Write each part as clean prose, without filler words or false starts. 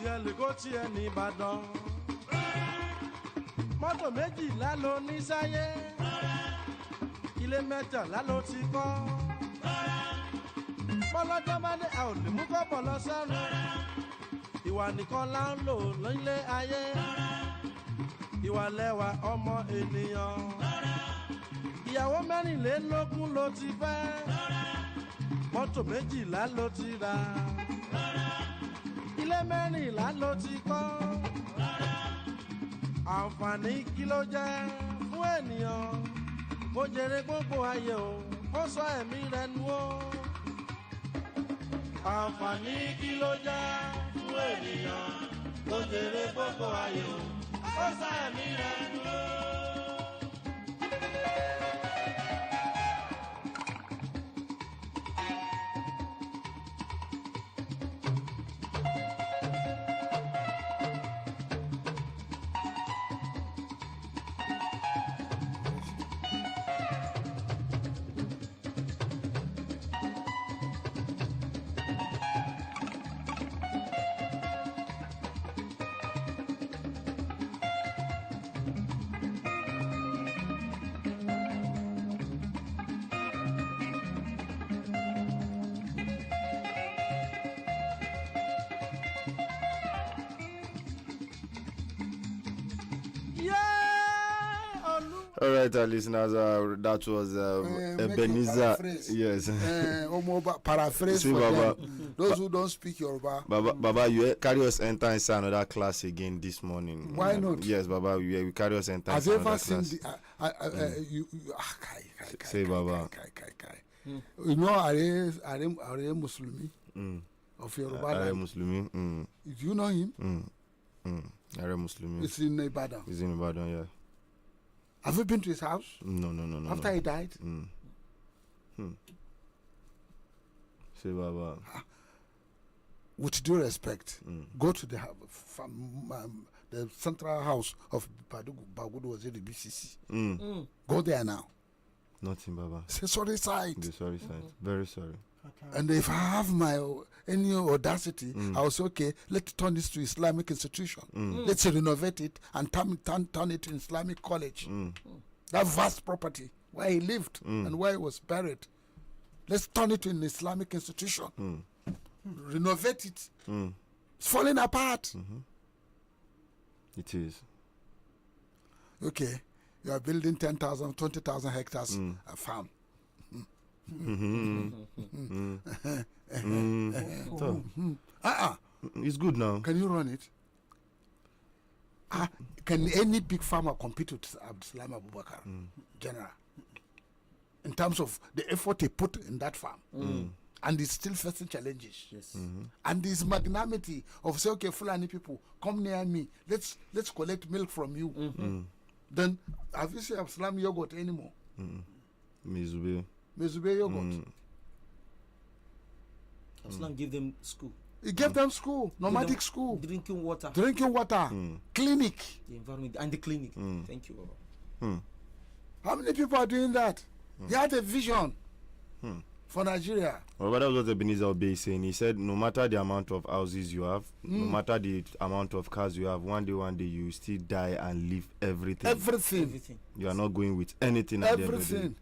tiẹ̀ lè kó tiẹ̀ ní Ìbàdàn. Mọ́tò méjìlá ló ní sáyé. Ilé mẹ́tàlá ló ti kọ́. Bọ́lọ́jọ́ bá dé a ò lè mú kọ́bọ̀ lọ sọ́run. Ìwà nìkan là ń lò nílé ayé. Ìwà lẹwà ọmọ ènìyàn. Ìyàwó mẹ́rìnlélógún ló ti fẹ́. Mọ́tò méjìlá ló ti rà. Ilé mẹ́rìnlá ló ti kọ́. Àǹfààní kí ló jẹ́ fún ènìyàn? Mo jèrè gbogbo ayé o, mo sọ ẹ̀mí rẹ̀ nù o. Àǹfààní kí ló jẹ́ fún ènìyàn? Mo jèrè gbogbo ayé o, mo sọ ẹ̀mí rẹ̀ nù o. All right, our listeners, that was Ebenezer. Yes. Paraphrase for them. Those who don't speak Yoruba. Baba, you carry us enter inside another class again this morning. Why not? Yes, Baba, we carry us enter inside another class. Have you ever seen Say, Baba. You know, are Muslimi of Yoruba? Are Muslimi. Do you know him? Are Muslimi. It's in Ibadan. It's in Ibadan, yeah. Have you been to his house? No. After he died? Say, Baba. With due respect, go to the central house of Bagudu was in the BCC. Go there now. Nothing, Baba. Say sorry side. The sorry side. Very sorry. And if I have any audacity, I'll say, okay, let's turn this to Islamic institution. Let's renovate it and turn it to Islamic college. That vast property where he lived and where he was buried. Let's turn it to an Islamic institution. Renovate it. It's falling apart. It is. Okay, you are building 10,000, 20,000 hectares a farm. It's good now. Can you run it? Can any big farmer compete with Abdulsalam Abubakar, General, in terms of the effort he put in that farm? And he's still facing challenges. Yes. And his magnanimity of say, okay, Fulani people, come near me. Let's collect milk from you. Then have you seen Abdulsalam yogurt anymore? Mezube yogurt. Abdulsalam gave them school. He gave them school, nomadic school, drinking water, clinic, the environment and the clinic. Thank you, Baba. How many people are doing that? He had a vision for Nigeria. Well, that was what Ebenezer Obey is saying. He said, no matter the amount of houses you have, no matter the amount of cars you have, one day you still die and leave everything. Everything. You are not going with anything. Everything.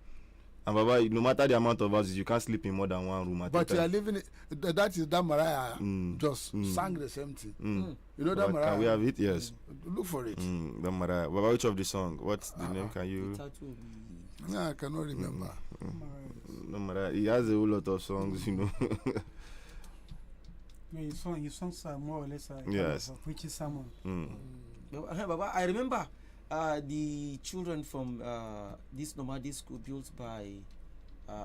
And Baba, no matter the amount of houses, you can't sleep in more than one room. But you are living it. That is that Mariah just sang the same thing. You know that Mariah? Can we have it? Yes. Look for it. That Mariah. Baba, which of the song? What's the name? Can you? I cannot remember. No Mariah. He has a whole lot of songs, you know. His songs are more or less yes. Which is someone. Baba, I remember the children from this nomadic school built by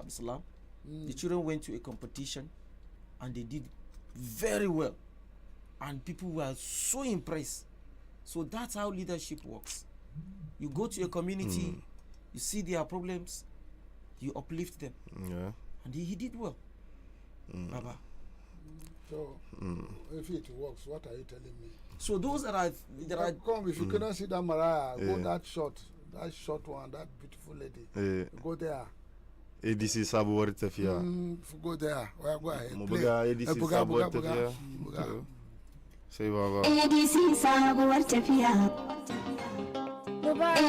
Islam. The children went to a competition and they did very well, and people were so impressed. So that's how leadership works. You go to a community, you see their problems, you uplift them. Yeah. And he did well. Baba. So if it works, what are you telling me? So those that are come, if you cannot see that Mariah, go that short one, that beautiful lady. Go there. ADC Sabuwar Tafia. Go there. Go ahead. ADC Sabuwar Tafia. Sai baba. ADC sabuwar tafiya.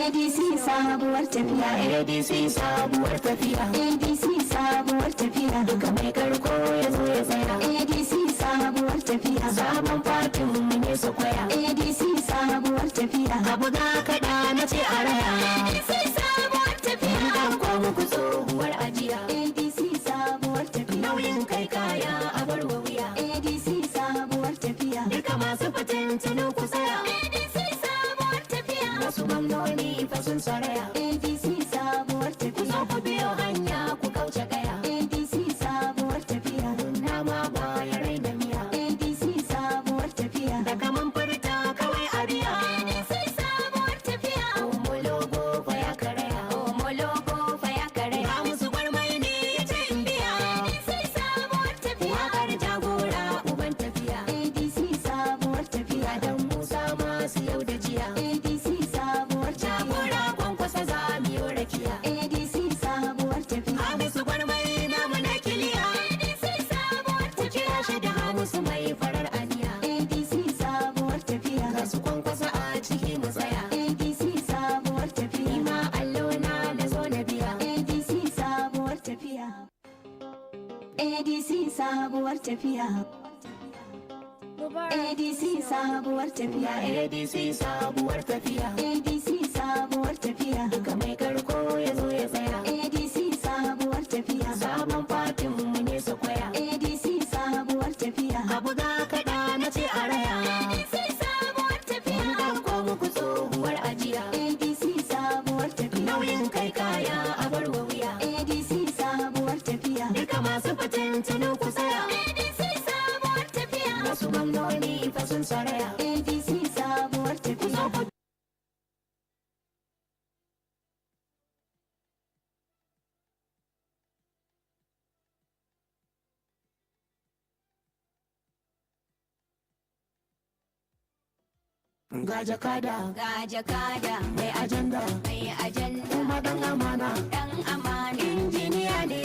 ADC sabuwar tafiya. ADC sabuwar tafiya. ADC sabuwar tafiya. Duka mai karko ya zo ya tsaya. ADC sabuwar tafiya. Sabon fatin mu ne su kwaya. ADC sabuwar tafiya. Abu ga kada na ce a raya. ADC sabuwar tafiya. Dan ko muku tsohuwar ajiya. ADC sabuwar tafiya. Nauyin kai kaya a bar wa wuya. ADC sabuwar tafiya. Duka masu fitintunu ku tsaya. ADC sabuwar tafiya. Wasu gwamnoni fa sun saraya. ADC sabuwar tafiya. Ku zo ku biyo hanya ku kauce gaya. ADC sabuwar tafiya. Na ma ba ya raina miya. ADC sabuwar tafiya. Da kaman furta kawai a biya. ADC sabuwar tafiya. Homologo fa ya karaya. Homologo fa ya karaya. Ba musu gwarmai ne ya ce in biya. ADC sabuwar tafiya. Wakar jagora uban tafiya. ADC sabuwar tafiya. Dan Musa masu yau da jiya. ADC sabuwar jagora kwankwasa za mu yi rakiya. ADC sabuwar tafiya. Hamisu gwarmai namu na kiliya. ADC sabuwar tafiya. Kira shi da Hamisu mai farar aniya. ADC sabuwar tafiya. Ga su kwankwasa a ciki mu tsaya. ADC sabuwar tafiya. Ima allo na zo na biya. ADC sabuwar tafiya. ADC sabuwar tafiya. ADC sabuwar tafiya. ADC sabuwar tafiya. ADC sabuwar tafiya. Duka mai karko ya zo ya tsaya. ADC sabuwar tafiya. Sabon fatin mu ne su kwaya. ADC sabuwar tafiya. Abu ga kada na ce a raya. ADC sabuwar tafiya. Mun dauko muku tsohuwar ajiya. ADC sabuwar tafiya. Nauyin kai kaya a bar wa wuya. ADC sabuwar tafiya. Duka masu fitintunu ku tsaya. ADC sabuwar tafiya. Wasu gwamnoni fa sun saraya. ADC sabuwar tafiya. Ga jakada mai ajanda kuma dan amana injiniya ne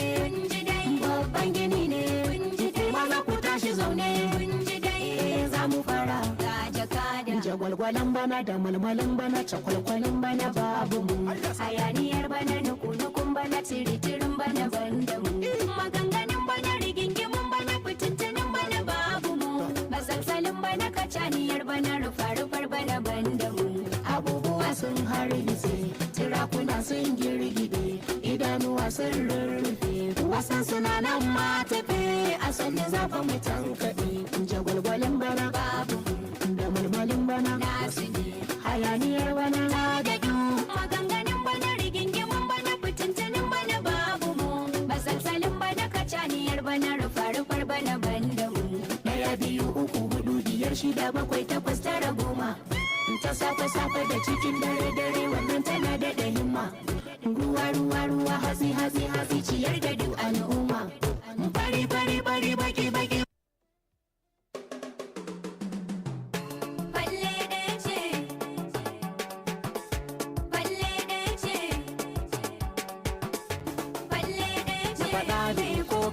babban gini ne maza ku tashi zaune za mu fara jagwalgwalan bana da malmalin bana cakwalkwalin bana babu mu hayaniyar bana nukun bana tiritirin bana banda mu maganganun bana rigingimin bana fitintunin bana babu mu masalsalin bana kacaniyar bana rufa-rufar bana banda mu abubuwa sun hargitse tirakuna sun girgide idanuwa sun rurrufe wasan suna nan ma tafe a sanya zafa mu tankaɗe jagwalgwalin bana babu da mulmalin bana nasu ne hayaniyar bana na daɗu maganganun bana rigingimin bana fitintunin bana babu mu masalsalin bana kacaniyar bana rufa-rufar bana banda mu 1 2 3 4 5 6 7 8 9 10 ta safe da cikin dare wannan tana da himma ruwa hatsi ciyar da duk al'umma bari baki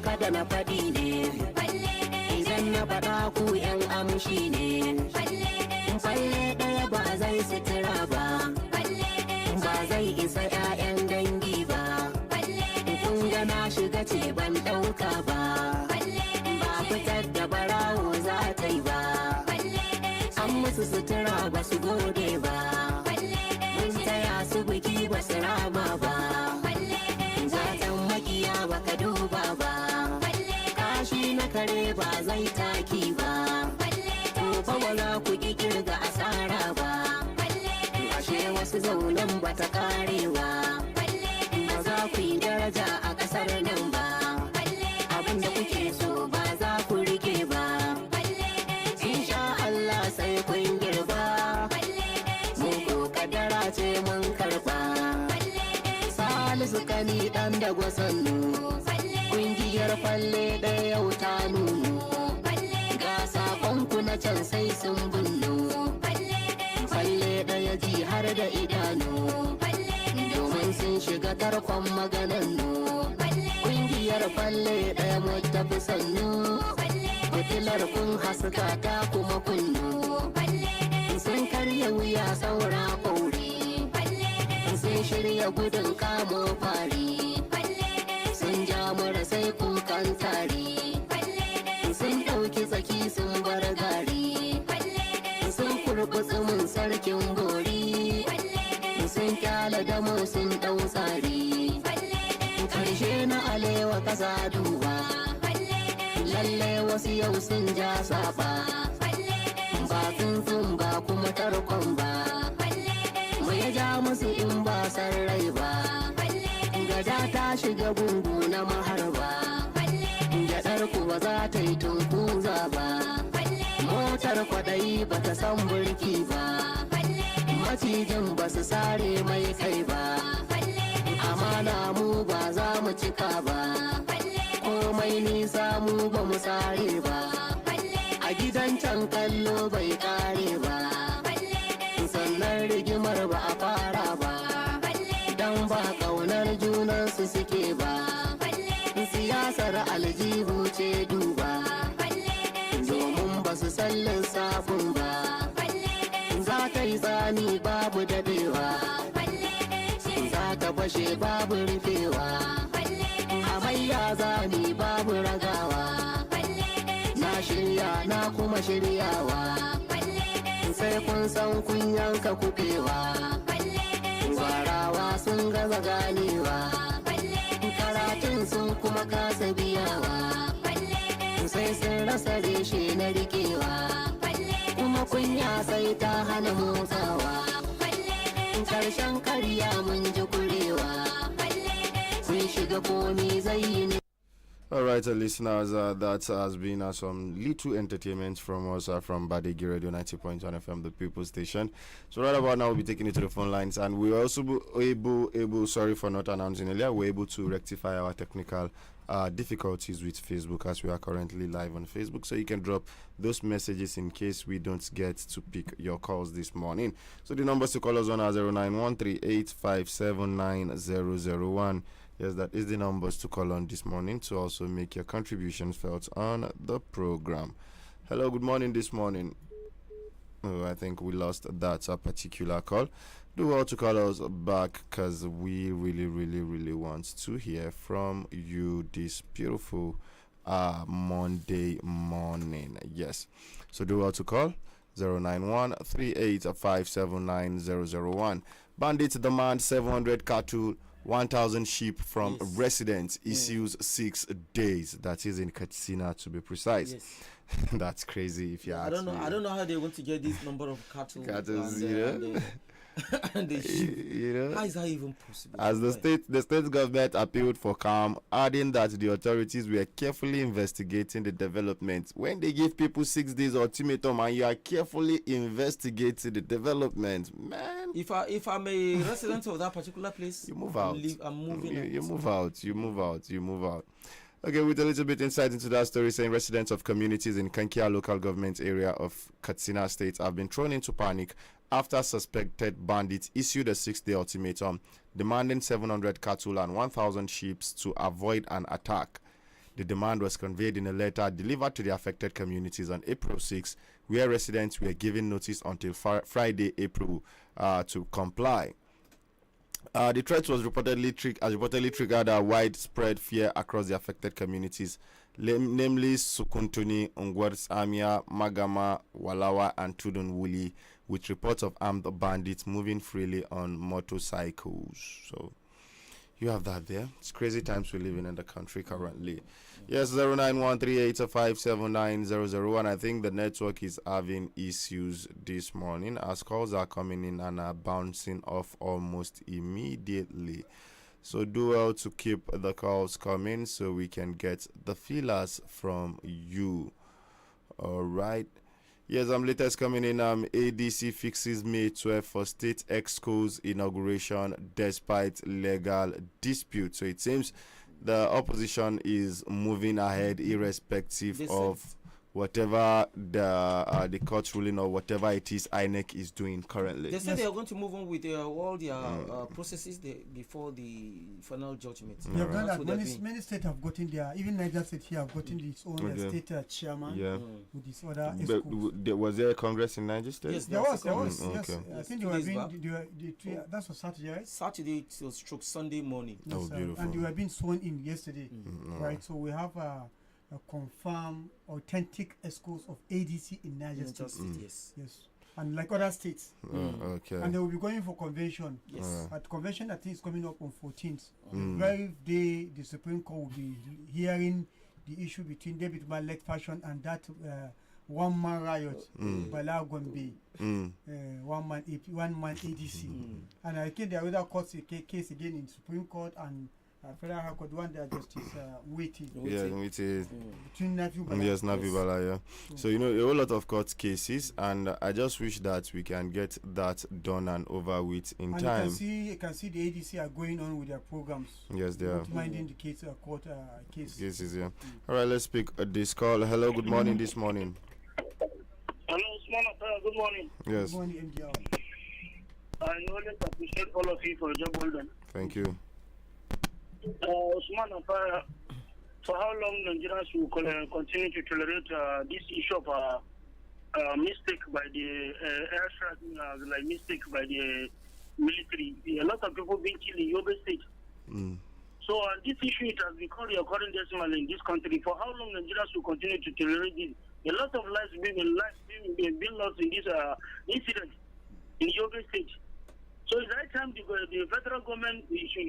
kada na faɗi ne idan na faɗa ku yan amshi ne falle ɗaya ba zai sutura ba ba zai isa 'ya'yan dangi ba kun ga na shiga ce ban ɗauka ba ba fitar da barawo za ta yi ba an musu sutura ba su gode ba mun taya su biki ba su rama ba zaton makiya ba ka duba ba kashi na kare ba zai taki ba fa ba za ku ki kirga asara ba ashe wasu zaunan ba ta karewa ba za ku yi daraja a kasar nan ba abin da kuke so ba za ku rike ba insha Allah sai kun girba mun ko kadara ce mun karba Salisu Kani dan da gwasannu kungiyar falle ɗaya yau ta nunu ga sakonku na can sai sun bunnu falle ɗaya ji har da idanu domin sun shiga tarkon maganan nu kungiyar falle ɗaya mu tafi sannu fitilar kun haska ta kuma kunnu sun karya wuya saura kauri sun shirya gudun kamo fari sun ja mura sai kukan tari sun ɗauki tsaki sun bar gari sun kurkutsu mun sarkin bori sun kyala damo sun ɗau tsari karshe na alewa kasa duba lalle wasu yau sun ja saba ba tsuntsun ba kuma tarkon ba mu ya ja musu in ba san rai ba gada ta shiga gungu na maharba gyaɗar ku ba za ta yi tunkuza ba motar kwaɗayi ba ta san burki ba macijin ba su sare mai kai ba amana mu ba za mu cika ba komai nisa mu ba mu sare ba a gidan can kallo bai kare ba sannan rigimar ba a fara ba dan ba kaunar junansu suke ba siyasar aljihu ce duba domin ba su san lissafin ba za ta yi tsani babu dadewa za ta fashe babu rufewa hamayya zani babu ragawa na shirya na kuma shiryawa sai kun san kun yanka kubewa gwarawa sun gaza ganewa karatun sun kuma kasa biyawa sai sun rasa reshe na rikewa kuma kunya sai ta hana motsawa karshen karya mun ji kurewa kun shiga komi zai yi ne. All right, listeners, that has been some little entertainment from us from Badegi Radio 90.1 FM, the People Station. So right about now, we'll be taking it to the phone lines, and we're also able, sorry for not announcing earlier, we're able to rectify our technical difficulties with Facebook as we are currently live on Facebook. So you can drop those messages in case we don't get to pick your calls this morning. So the numbers to call us on are 09138579001. Yes, that is the numbers to call on this morning to also make your contributions felt on the program. Hello, good morning this morning. Oh, I think we lost that particular call. Do well to call us back because we really want to hear from you this beautiful Monday morning. Yes, so do well to call 09138579001. Bandits demand 700 cattle, 1,000 sheep from residents, issues 6 days. That is in Katsina to be precise. Yes. That's crazy if you ask me. I don't know how they want to get this number of cattle. And the sheep. You know, how is that even possible? as the state government appealed for calm, adding that the authorities were carefully investigating the development. When they give people 6 days ultimatum and you are carefully investigating the development, man, If I'm a resident of that particular place, you move out. I'm moving. You move out. You move out. Okay, with a little bit insight into that story, saying residents of communities in Kankia local government area of Katsina State have been thrown into panic after suspected bandits issued a 6-day ultimatum demanding 700 cattle and 1,000 sheep to avoid an attack. The demand was conveyed in a letter delivered to the affected communities on April 6, where residents were given notice until Friday, April, to comply. The threat was reportedly triggered a widespread fear across the affected communities, namely Sukuntuni, Ungwers Amia, Magama, Walawa, and Tudun Wuli, with reports of armed bandits moving freely on motorcycles. So you have that there. It's crazy times we live in the country currently. Yes, 09138579001. I think the network is having issues this morning as calls are coming in and are bouncing off almost immediately. So do well to keep the calls coming so we can get the feelers from you. All right. Yes, latest coming in. ADC fixes May 12 for state EXCO's inauguration despite legal dispute. So it seems the opposition is moving ahead irrespective of whatever the court ruling or whatever it is INEC is doing currently. They said they are going to move on with all their processes before the final judgment. They have done That's that. what they're doing. Many states have gotten their, even Niger State here have gotten its own Okay. state chairman Yeah. with this other But schools. was there a congress in Niger State? Yes, There was, yes. Okay. I Yes, think 2 they were days being, back. that was Saturday, right? Saturday till stroke Sunday morning. Oh, Yes, beautiful. and they were being sworn in yesterday, Mm, right? So we have a confirmed, authentic schools of ADC in Niger Niger State. State, yes. Yes, and like other states, Okay. and they will be going for convention. Yes. At convention, I think is coming up on 14th. Mm. Very day, the Supreme Court will be hearing the issue between David Malek faction and that one man riot, Bala Gombe, one man ADC. And I think there are other courts case again in Supreme Court and Federal High Court, one that justice waiting Yeah, it is. between Nafi Bala. Yes, Navi Bala, yeah. So, you know, a whole lot of court cases, and I just wish that we can get that done and over with in And time. you can see the ADC are going on with their programs, Yes, they are. not minding the case court case. Cases, yeah. All right, let's pick this call. Hello, good morning this morning. Hello, Usman Afara, good morning. Yes, Good morning, MDR. I always appreciate all of you for your job well done. thank you. Usman Afara, for how long Nigerians will continue to tolerate this issue of mistake by the airstrike, like mistake by the military? A lot of people being killed in Yobe State. Mm. So this issue, it has become a current decimal in this country. For how long Nigerians will continue to tolerate this? A lot of lives being lost in this incident in Yobe State. So it's right time the federal government should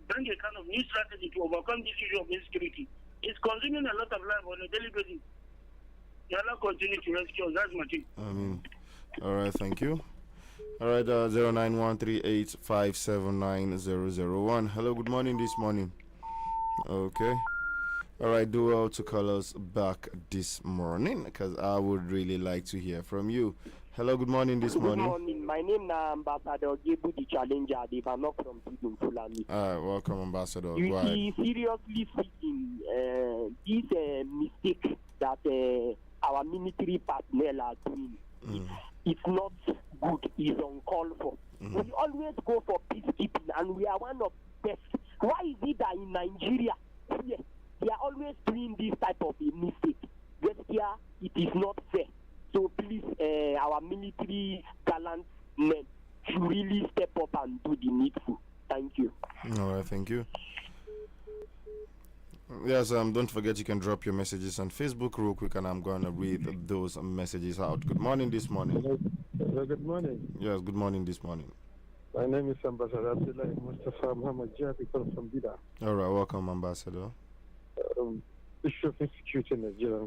bring a kind of new strategy to overcome this issue of insecurity. It's consuming a lot of life on a daily basis. Allah continue to rescue us. That's my thing. All right, thank you. All right, 091385790001. Hello, good morning this morning. Okay. All right, do well to call us back this morning because I would really like to hear from you. Hello, good morning this morning. Good morning. My name is Ambassador Gebu, the challenger. They are not from Tidum Fulani. All right, welcome, Ambassador. You Go ahead. see, seriously speaking, this mistake that our military personnel are doing, it's not good. It's uncalled for. We always go for peacekeeping, and we are one of the best. Why is it that in Nigeria, here, they are always doing this type of a mistake? Just here, it is not fair. So please, our military gallant men should really step up and do the needful. Thank you. All right, thank you. Yes, don't forget you can drop your messages on Facebook real quick, and I'm going to read those messages out. Good morning this morning. Hello, good morning. Yes, good morning this morning. My name is Ambassador Abdullah Mustafa Muhammad Jabi from Bida. All right, welcome, Ambassador. Issue of insecurity in Nigeria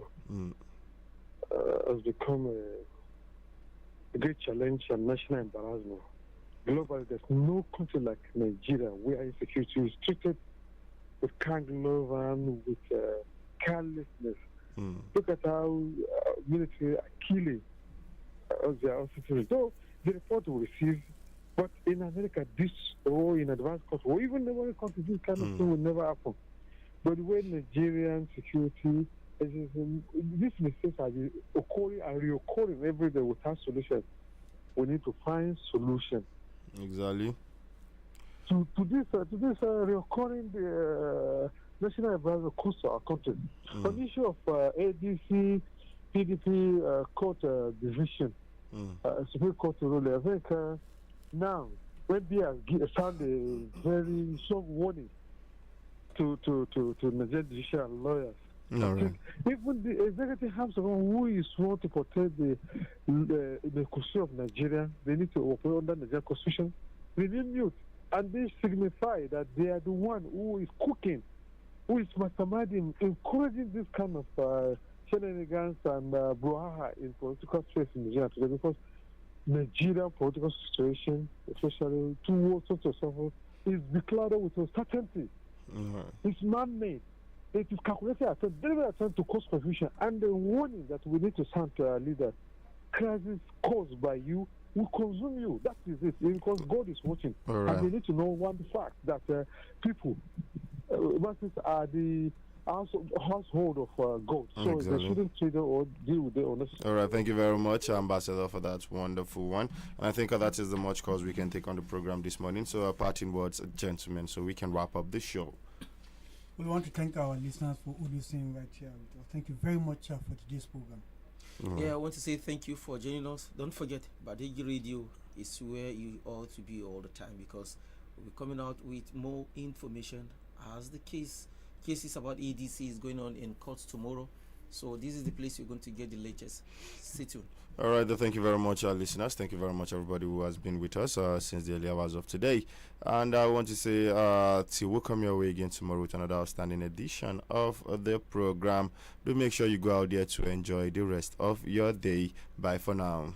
has become a great challenge and national embarrassment. Globally, there's no country like Nigeria where insecurity is treated with kind love and with carelessness. Look at how military are killing their officers. Though the report we receive, but in America, this or in advanced countries, or even in other countries, this kind of thing will never happen. But the way Nigerian security these mistakes are occurring and reoccurring every day without solution. We need to find solution. Exactly. To this reoccurring national embarrassment across our country. On the issue of ADC, PDP court division, Supreme Court ruling, I think now when they have found a very strong warning to Nigerian judicial lawyers. Right. Even the executive house who is sworn to protect the constitution of Nigeria, they need to operate under Nigerian constitution. They need mute, and they signify that they are the one who is cooking, who is masterminding, encouraging this kind of shenanigans and brouhaha in political space in Nigeria today, because Nigerian political situation, especially towards such a suffer, is declared with a certainty. It's man-made. It is calculated attempt, deliberate attempt to cause confusion, and the warning that we need to sound to our leaders. Crisis caused by you will consume you. That is it. Because God is watching. Right. And we need to know one fact that people, masses are the household of goats. So Exactly. they shouldn't trade or deal with it unnecessarily. All right, thank you very much, Ambassador, for that wonderful one. And I think that is the much calls we can take on the program this morning. So, parting words, gentlemen, so we can wrap up the show. We want to thank our listeners for all listening right here with us. Thank you very much for today's program. Yeah, I want to say thank you for joining us. Don't forget, Badegi Radio is where you ought to be all the time, because we'll be coming out with more information as the cases about ADC is going on in courts tomorrow. So this is the place you're going to get the latest. Stay tuned. All right, thank you very much, our listeners. Thank you very much, everybody who has been with us since the early hours of today. And I want to say, till we'll come your way again tomorrow with another outstanding edition of the program. Do make sure you go out there to enjoy the rest of your day. Bye for now.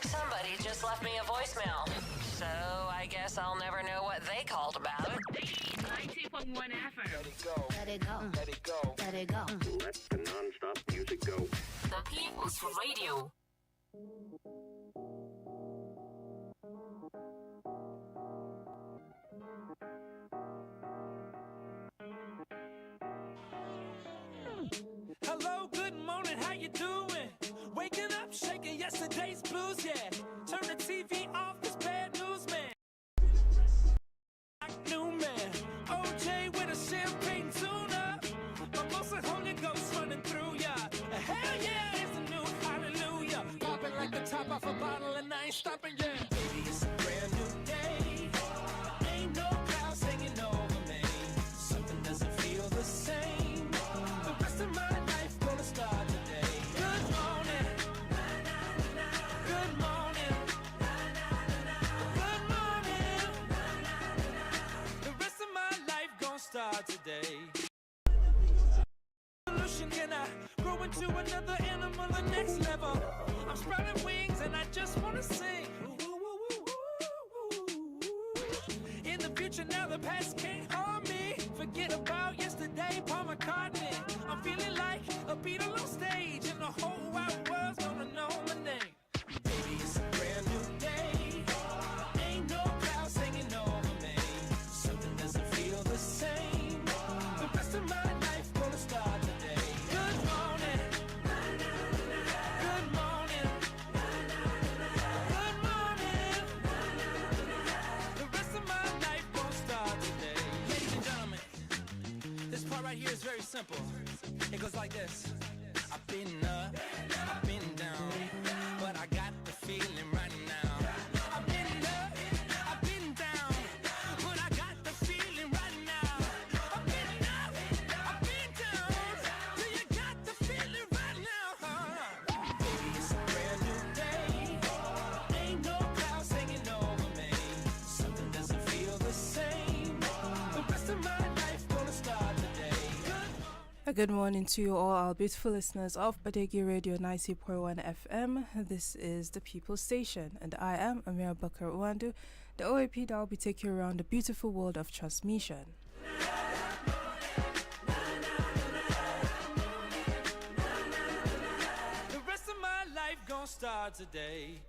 Somebody just left me a voicemail, so I guess I'll never know what they called about. 90.1 FM. Let it go. Let it go. Let it go. Let it go. Let the non-stop music go. The People's Radio. Hello, good morning, how you doing? Waking up, shaking yesterday's blues, yeah. Turn the TV off, this bad news, man. New man, OJ with a champagne tuna. Mimosa Holy Ghost running through ya. Hell yeah, it's a new hallelujah. Popping like the top off a bottle and I ain't stopping, yeah. Baby, it's a brand new day. Ain't no clouds hanging over me. Something doesn't feel the same. The rest of my life gonna start today. Good morning. Good morning. Good morning. The rest of my life gonna start today. Can I grow into another animal, the next level? I'm sprouting wings and I just wanna sing. In the future now, the past can't harm me. Forget about yesterday, Paul McCartney. I'm feeling like a Beatle on stage, and the whole wide world's gonna know my name. Baby, it's a brand new day. Ain't no clouds hanging over me. Something doesn't feel the same. The rest of my life gonna start today. Good morning. Good morning. Good morning. The rest of my life gonna start today. Ladies and gentlemen, this part right here is very simple. It goes like this. I've been up, I've been down, but I got the feeling right now. I've been up, I've been down, but I got the feeling right now. I've been up, I've been down, do you got the feeling right now? Baby, it's a brand new day. Ain't no clouds hanging over me. Something doesn't feel the same. The rest of my life gonna start today. A good morning to you all, our beautiful listeners of Badegi Radio 90.1 FM. This is the People's Station, and I am Amira Bakar Uwandu, the OAP that will be taking you around the beautiful world of transmission. The rest of my life gonna start today.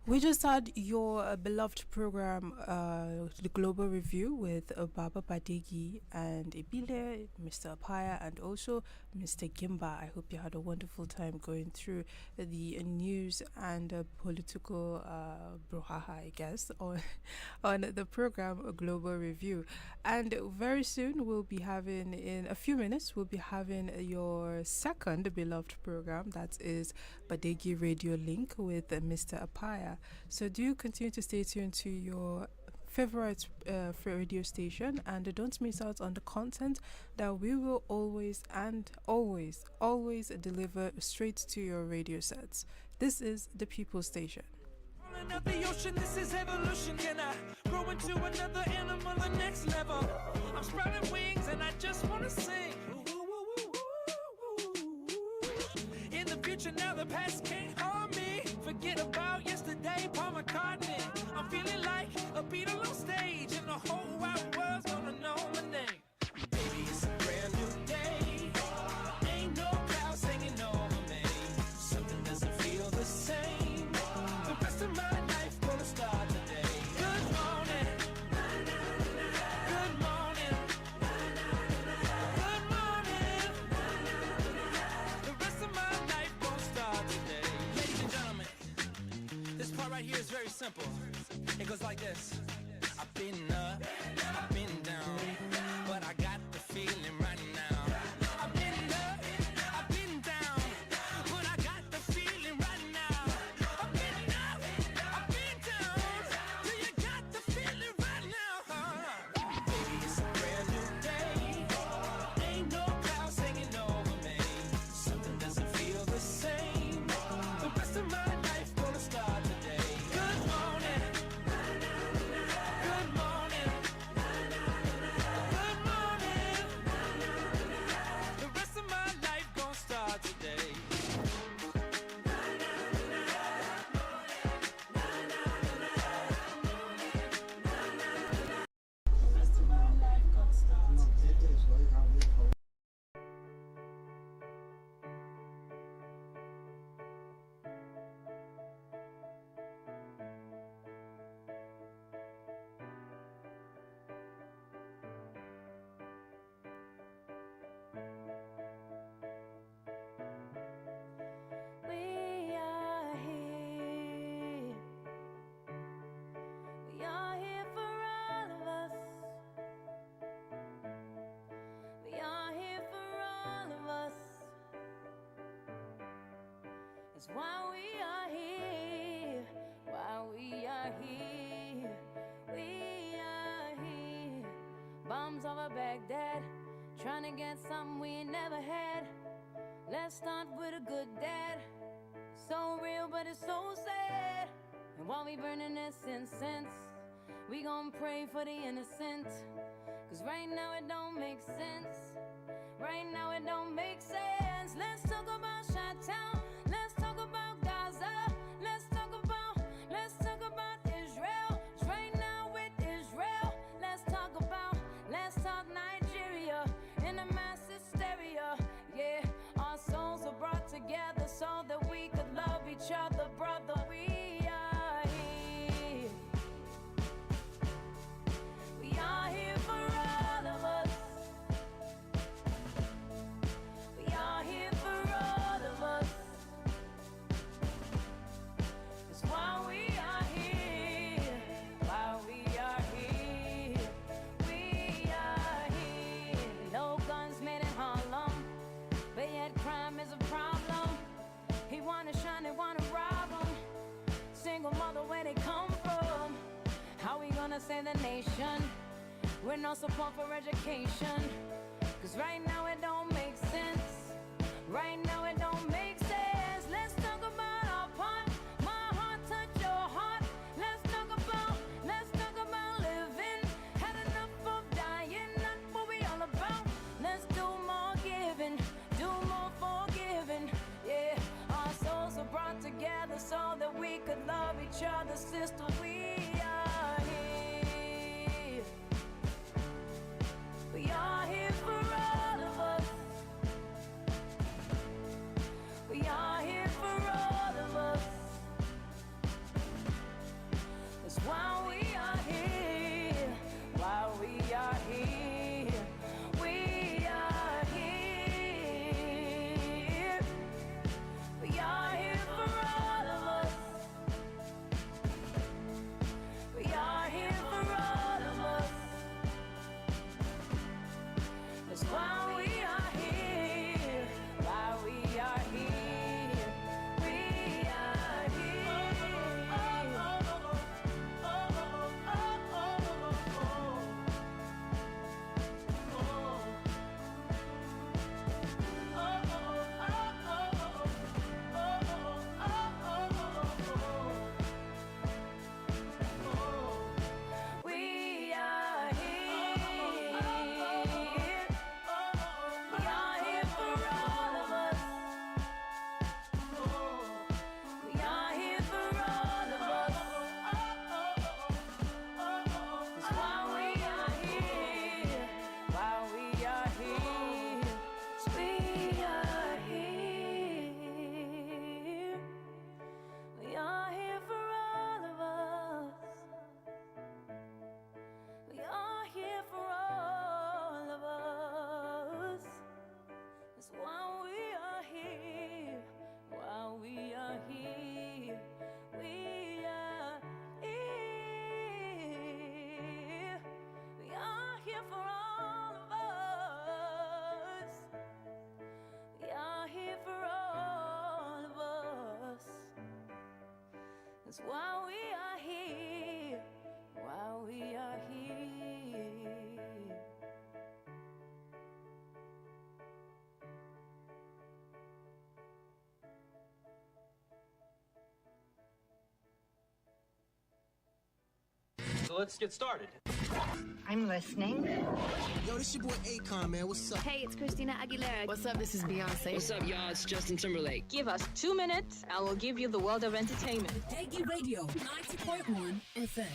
We just had your beloved program, the Global Review with Baba Badegi and Ibile, Mr. Apaya, and also Mr. Gimba. I hope you had a wonderful time going through the news and political brouhaha, I guess, on the program Global Review. And very soon we'll be having, in a few minutes, we'll be having your second beloved program, that is Badegi Radio Link with Mr. Apaya. So do continue to stay tuned to your favorite radio station, and don't miss out on the content that we will always deliver straight to your radio sets. This is the People's Station. Rolling up the ocean, this is evolution. Can I grow into another animal, the next level? I'm sprouting wings and I just wanna sing. In the future now, the past can't harm me. Forget about yesterday, Paul McCartney. I'm feeling like a Beatle on stage, and the whole wide world's gonna simple. It goes like this. I've been up, I've been down, but I got the feeling right now. I've been up, I've been down, but I got the feeling right now. I've been up, I've been down, do you got the feeling right now? Baby, it's a brand new day. Ain't no clouds hanging over me. Something doesn't feel the same. The rest of my life gonna start today. Good morning. Good morning. Good morning. The rest of my life gonna start today. We are here. We are here for all of us. We are here for all of us. It's why we are here. Why we are here. We are here. Bombs over Baghdad. Trying to get something we ain't never had. Let's start with a good dad. So real, but it's so sad. And while we burning this incense, we gon' pray for the innocent. Cause right now it don't make sense. Right now it don't make sense. Let's talk about Chi-Town. Let's talk about Gaza. Let's talk about Israel. 'Cause right now with Israel, let's talk Nigeria in a mass hysteria. Yeah, our souls are brought together so that we could love each other, brother. We are here. We are here for all of us. We are here for all of us. It's why we are here. Why we are here. We are here. No guns made in Harlem, but yet crime is a problem. He wanna shine, they wanna rob him. Single mother, where they come from? How we gonna save the nation with no support for education? Cause right now it don't make sense. Right now it don't make sense. Let's talk about our part. My heart touch your heart. Let's talk about living. Had enough of dying, not what we all about. Let's do more giving, do more forgiving. Yeah, our souls are brought together so that we could love each other, sister. We are here. We are here for all of us. We are here for all of us. That's why we are here. Why we are here. We are here. We are here for all of us. So let's get started. I'm listening. Yo, this your boy Akon, man. What's up? Hey, it's Christina Aguilera. What's up? This is Beyonce. What's up, y'all? It's Justin Timberlake. Give us 2 minutes and we'll give you the world of entertainment. Daggy Radio 90.1 FM.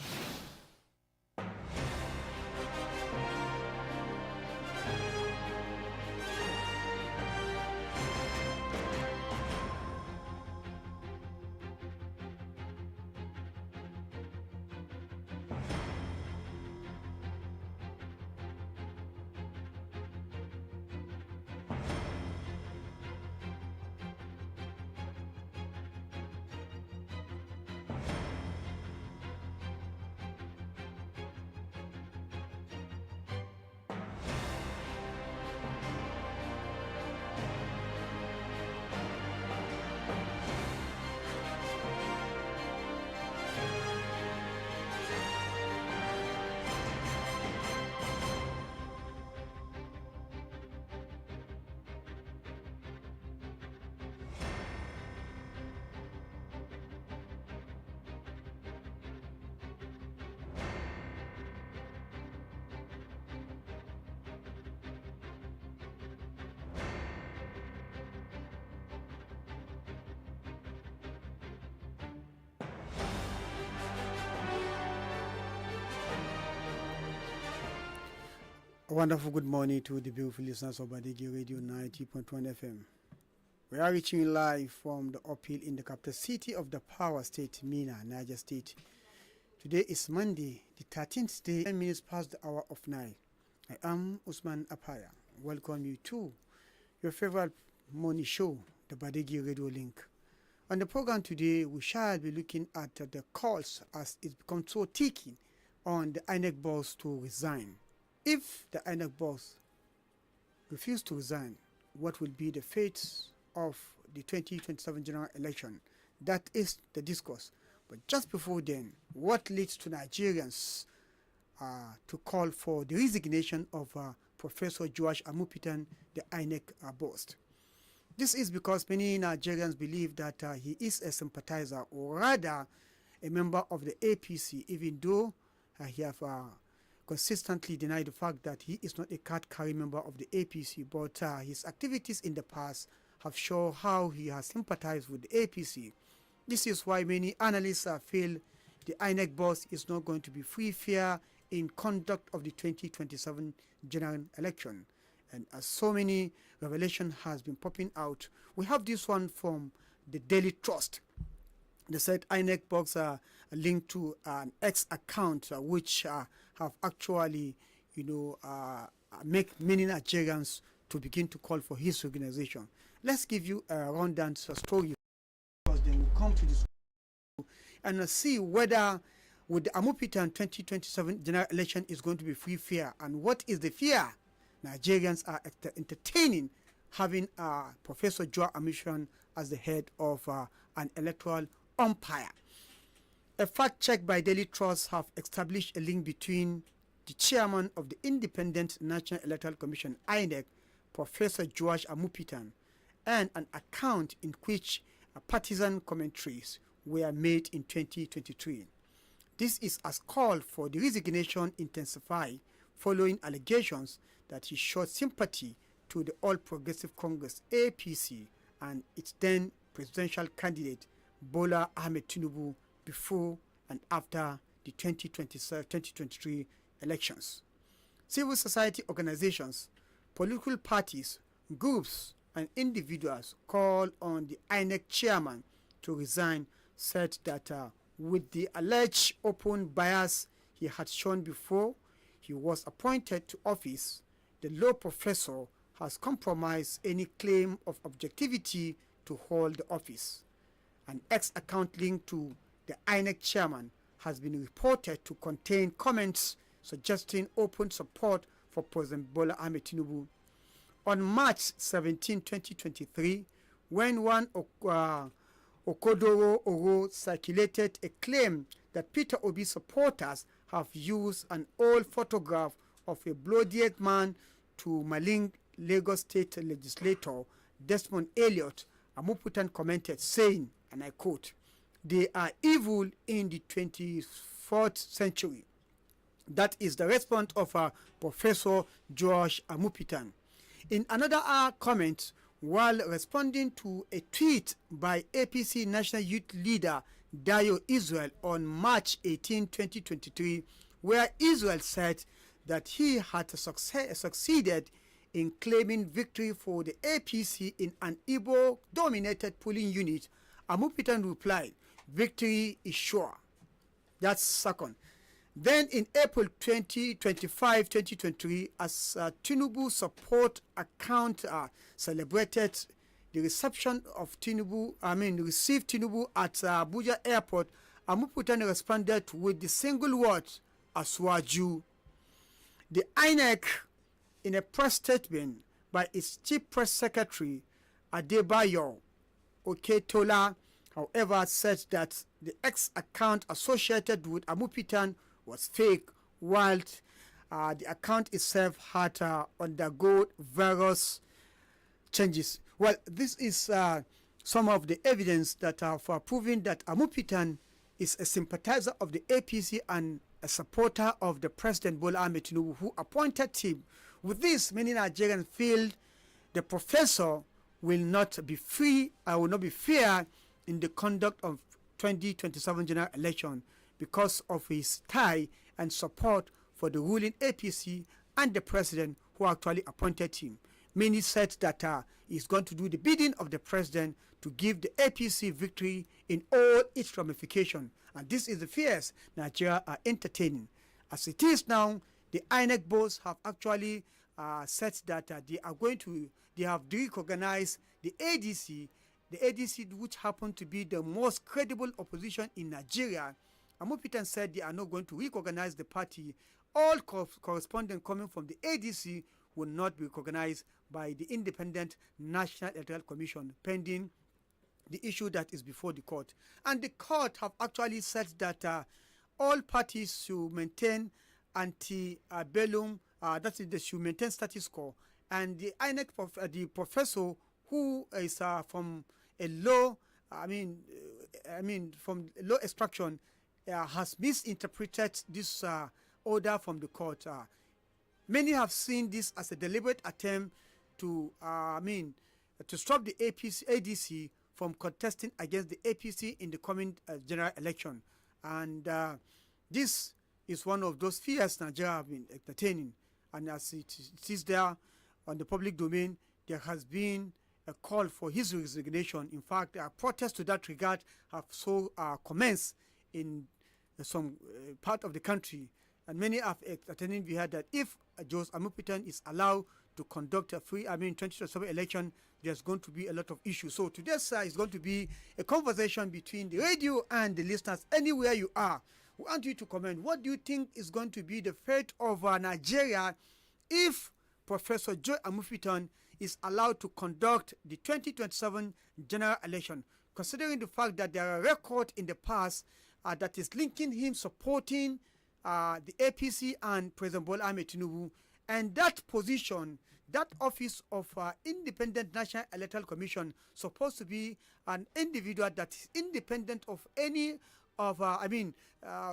A wonderful good morning to the beautiful listeners of Badegi Radio 90.1 FM. We are reaching you live from the uphill in the capital city of the power state, Mina, Niger State. Today is Monday, the 13th day, 10 minutes past the hour of 9. I am Usman Apaya. Welcome you to your favorite morning show, the Badegi Radio Link. On the program today, we shall be looking at the calls as it becomes so ticky on the INEC boss to resign. If the INEC boss refuses to resign, what will be the fate of the 2027 general election? That is the discourse. But just before then, what leads to Nigerians to call for the resignation of Professor Joash Amupitan, the INEC boss? This is because many Nigerians believe that he is a sympathizer, or rather a member of the APC, even though he have consistently denied the fact that he is not a card-carrying member of the APC, but his activities in the past have shown how he has sympathized with the APC. This is why many analysts feel the INEC boss is not going to be free, fair in conduct of the 2027 general election. And as so many revelation has been popping out, we have this one from the Daily Trust. They said INEC box are linked to an X account which have actually, make many Nigerians to begin to call for his organization. Let's give you a rundown story, because then we'll come to this and see whether with the Amupitan 2027 general election is going to be free, fair, and what is the fear Nigerians are entertaining having Professor Joa Amupitan as the head of an electoral umpire. A fact check by Daily Trust have established a link between the chairman of the Independent National Electoral Commission, INEC, Professor Joash Amupitan, and an account in which partisan commentaries were made in 2023. This is as call for the resignation intensify following allegations that he showed sympathy to the All Progressive Congress, APC, and its then presidential candidate, Bola Ahmed Tinubu, before and after the 2023 elections. Civil society organizations, political parties, groups, and individuals called on the INEC chairman to resign, said that with the alleged open bias he had shown before he was appointed to office, the law professor has compromised any claim of objectivity to hold the office. An X account linked to the INEC chairman has been reported to contain comments suggesting open support for President Bola Ahmed Tinubu. On March 17, 2023, when one Okodoro Oro circulated a claim that Peter Obi supporters have used an old photograph of a bloodied man to malign Lagos State legislator Desmond Elliott, Amupitan commented, saying, and I quote, "They are evil in the 24th century. That is the response of Professor Josh Amupitan. In another comment, while responding to a tweet by APC National Youth Leader Dayo Israel on March 18, 2023, where Israel said that he had succeeded in claiming victory for the APC in an Igbo-dominated polling unit, Amupitan replied, "Victory is sure." That's second. Then in April 2023, as Tinubu support account celebrated the reception of received Tinubu at Abuja airport, Amupitan responded with the single word, Aswaju. The INEC, in a press statement by its chief press secretary, Adebayo Oketola, however, said that the X account associated with Amupitan was fake, while the account itself had undergone various changes. Well, this is some of the evidence that are for proving that Amupitan is a sympathizer of the APC and a supporter of the President Bola Ahmed Tinubu, who appointed him. With this, many Nigerians feel the professor will not be free, will not be fair in the conduct of 2027 general election because of his tie and support for the ruling APC and the president who actually appointed him. Many said that he's going to do the bidding of the president to give the APC victory in all its ramifications. And this is the fears Nigeria are entertaining. As it is now, the INEC boss have actually said that they have recognized the ADC, which happened to be the most credible opposition in Nigeria. Amupitan said they are not going to recognize the party. All correspondence coming from the ADC will not be recognized by the Independent National Electoral Commission, pending the issue that is before the court. And the court have actually said that all parties should maintain ante-bellum, that is, they should maintain status quo. And the INEC, the professor who is from a low, from low extraction, has misinterpreted this order from the court. Many have seen this as a deliberate attempt to stop the ADC from contesting against the APC in the coming general election. And this is one of those fears Nigeria have been entertaining. And as it is there on the public domain, there has been a call for his resignation. In fact, protests to that regard have commenced in some part of the country. And many have attending via that if Jose Amupitan is allowed to conduct a free 2027 election, there's going to be a lot of issues. So today's is going to be a conversation between the radio and the listeners anywhere you are. We want you to comment. What do you think is going to be the fate of Nigeria if Professor Joe Amupitan is allowed to conduct the 2027 general election, considering the fact that there are records in the past that is linking him supporting the APC and President Bola Ahmed Tinubu, and that position, that office of Independent National Electoral Commission, supposed to be an individual that is independent of any of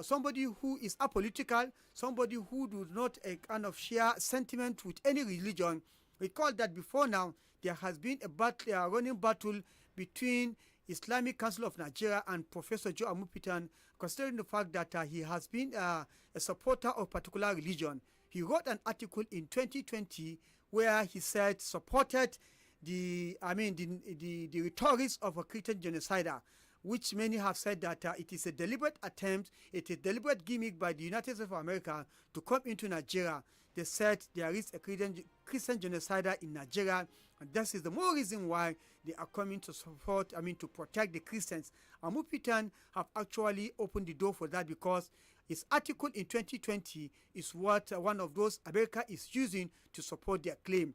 somebody who is apolitical, somebody who does not kind of share sentiment with any religion. Recall that before now there has been a running battle between Islamic Council of Nigeria and Professor Joe Amupitan, considering the fact that he has been a supporter of particular religion. He wrote an article in 2020 where he said supported the rhetorics of a Christian genocider, which many have said that it is a deliberate attempt, it is a deliberate gimmick by the United States of America to come into Nigeria. They said there is a Christian genocider in Nigeria, and this is the more reason why they are coming to support, to protect the Christians. Amupitan have actually opened the door for that because his article in 2020 is what one of those America is using to support their claim.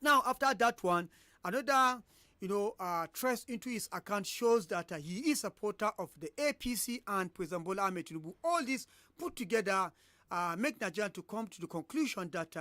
Now, after that one, another trace into his account shows that he is a supporter of the APC and President Bola Ahmed Tinubu. All this put together make Nigeria to come to the conclusion that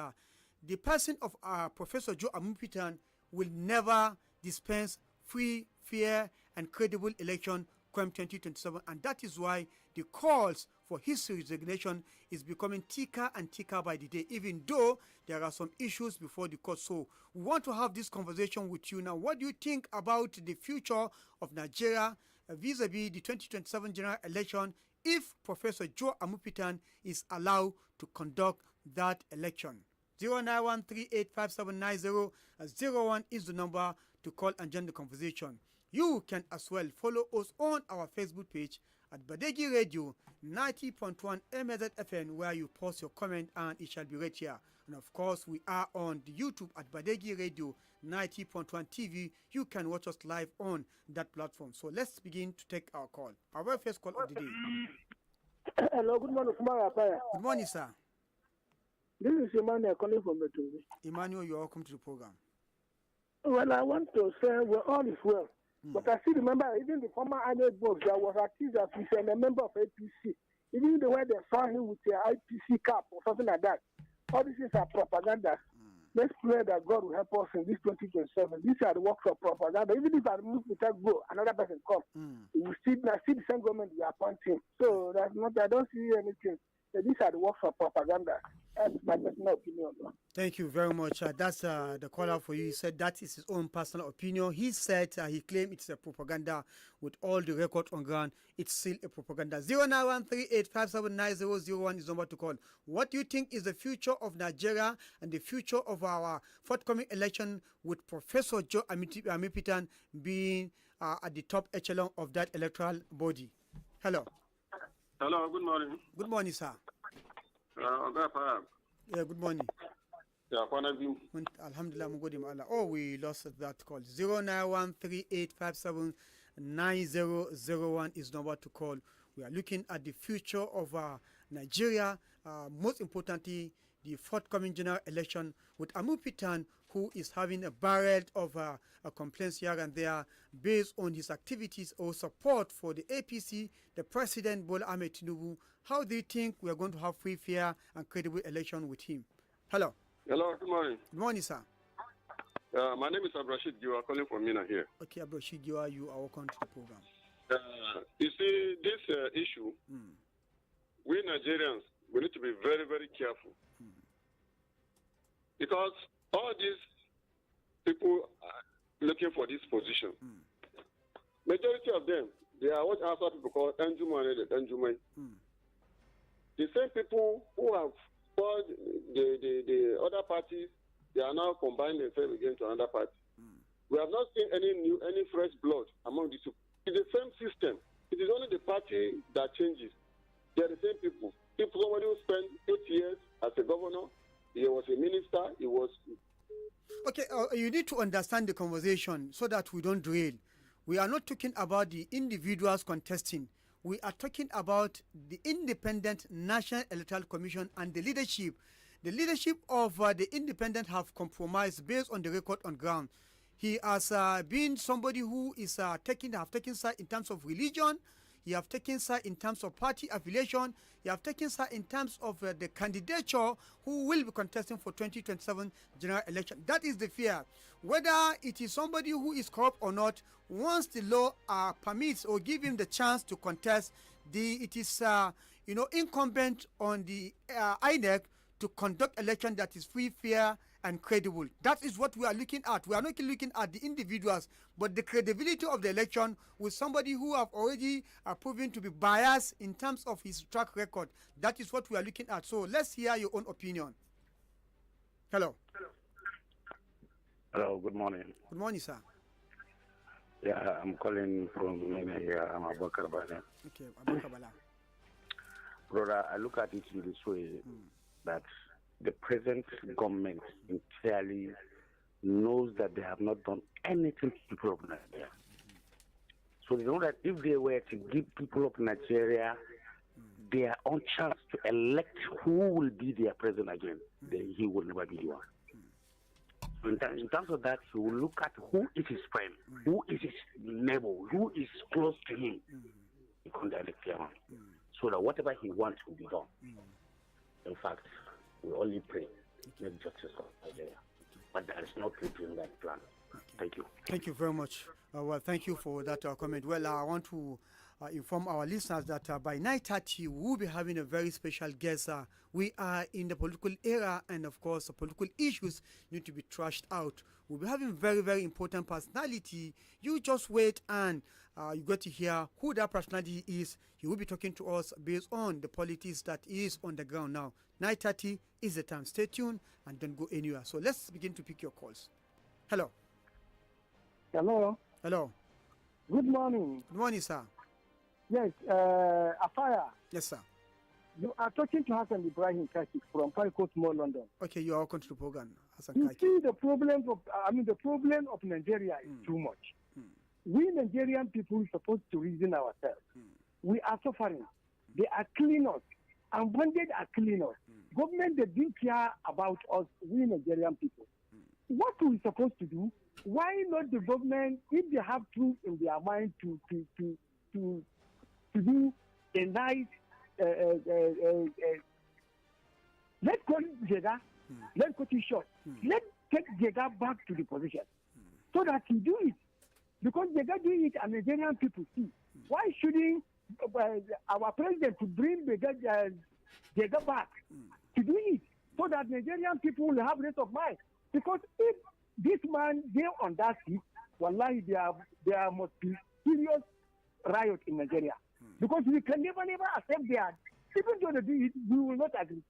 the person of Professor Joe Amupitan will never dispense free, fair, and credible election come 2027, and that is why the calls for his resignation is becoming thicker and thicker by the day, even though there are some issues before the court. So we want to have this conversation with you now. What do you think about the future of Nigeria vis-a-vis the 2027 general election if Professor Joe Amupitan is allowed to conduct that election? 09138579001 is the number to call and join the conversation. You can as well follow us on our Facebook page at Badegi Radio 90.1 MZFN, where you post your comment and it shall be read here. And of course, we are on the YouTube at Badegi Radio 90.1 TV. You can watch us live on that platform. So let's begin to take our call. Our very first call of the day. Hello, good morning. Good morning, sir. This is Emmanuel calling from Metubi. Emmanuel, you're welcome to the program. Well, I want to say, well, all is well. But I still remember, even the former INEC boss that was accused of he's a member of APC. Even the way they found him with the IPC cap or something like that. All this is a propaganda. Let's pray that God will help us in this 2027. These are the works of propaganda. Even if I remove the tech go, another person come. We will see the same government we are appointing. So that's not, I don't see anything. So these are the works of propaganda. That's my personal opinion. Thank you very much. That's the caller for you. He said that is his own personal opinion. He said he claimed it's a propaganda with all the record on ground. It's still a propaganda. 09138579001 is the number to call. What do you think is the future of Nigeria and the future of our forthcoming election with Professor Joe Amupitan being at the top echelon of that electoral body? Hello. Hello, good morning. Good morning, sir. Yeah, good morning. Yeah, Alhamdulillah, oh, we lost that call. 09138579001 is number to call. We are looking at the future of Nigeria, most importantly, the forthcoming general election with Amupitan, who is having a barrel of complaints here and there based on his activities or support for the APC, the President Bola Ahmed Tinubu. How do you think we are going to have free, fair, and credible election with him? Hello. Hello, good morning. Good morning, sir. My name is Abrashid. You are calling from Mina here. Okay, Abrashid, you are welcome to the program. You see, this issue, we Nigerians, we need to be very, very careful. Because all these people are looking for this position. Majority of them, they are what Hausa people call Enjuman. The same people who have fought the other parties, they are now combining themselves again to another party. We have not seen any fresh blood among these people. It's the same system. It is only the party that changes. They are the same people. If somebody who spent 8 years as a governor, he was a minister, he was... Okay, you need to understand the conversation so that we don't derail. We are not talking about the individuals contesting. We are talking about the Independent National Electoral Commission and the leadership. The leadership of the independent have compromised based on the record on ground. He has been somebody who is taking side in terms of religion. He have taken side in terms of party affiliation. He have taken side in terms of the candidature who will be contesting for 2027 general election. That is the fear. Whether it is somebody who is corrupt or not, once the law permits or give him the chance to contest, it is incumbent on the INEC to conduct election that is free, fair, and credible. That is what we are looking at. We are not looking at the individuals, but the credibility of the election with somebody who have already proven to be biased in terms of his track record. That is what we are looking at. So let's hear your own opinion. Hello. Hello, good morning. Good morning, sir. Yeah, I'm calling from here. I'm Abubakar Bala. Okay, Abubakar Bala. Brother, I look at it in this way that the present government entirely knows that they have not done anything to people of Nigeria. So they know that if they were to give people of Nigeria their own chance to elect who will be their president again, then he will never be the one. So in terms of that, he will look at who is his friend, who is his neighbor, who is close to him. He can elect him. So that whatever he wants will be done. In fact, we only pray, make justice for Nigeria. But there is no truth in that plan. Thank you. Thank you very much. Well, thank you for that comment. Well, I want to inform our listeners that by 9:30 we'll be having a very special guest. We are in the political era, and of course, the political issues need to be trashed out. We'll be having very, very important personality. You just wait and you get to hear who that personality is. He will be talking to us based on the politics that is on the ground now. 9:30 is the time. Stay tuned and don't go anywhere. So let's begin to pick your calls. Hello. Hello. Hello. Good morning. Good morning, sir. Yes, Afaya. Yes, sir. You are talking to Hassan Ibrahim Kaki from Parikos Mall, London. Okay, you are welcome to the program, Hassan You Kaki. see, the problem of Nigeria is too much. We Nigerian people are supposed to reason ourselves. We are suffering. They are cleaners. And bonded are cleaners. Government, they didn't care about us, we Nigerian people. What are we supposed to do? Why not the government, if they have truth in their mind to do a nice, let's call it Jega, let's cut it short. Let's take Jega back to the position so that he do it. Because Jega do it and Nigerian people see. Why shouldn't our president to bring Jega back to do it so that Nigerian people will have rest of mind? Because if this man they on that seat, wallahi, there must be serious riot in Nigeria. Because we can never accept that. Even though they do it, we will not agree.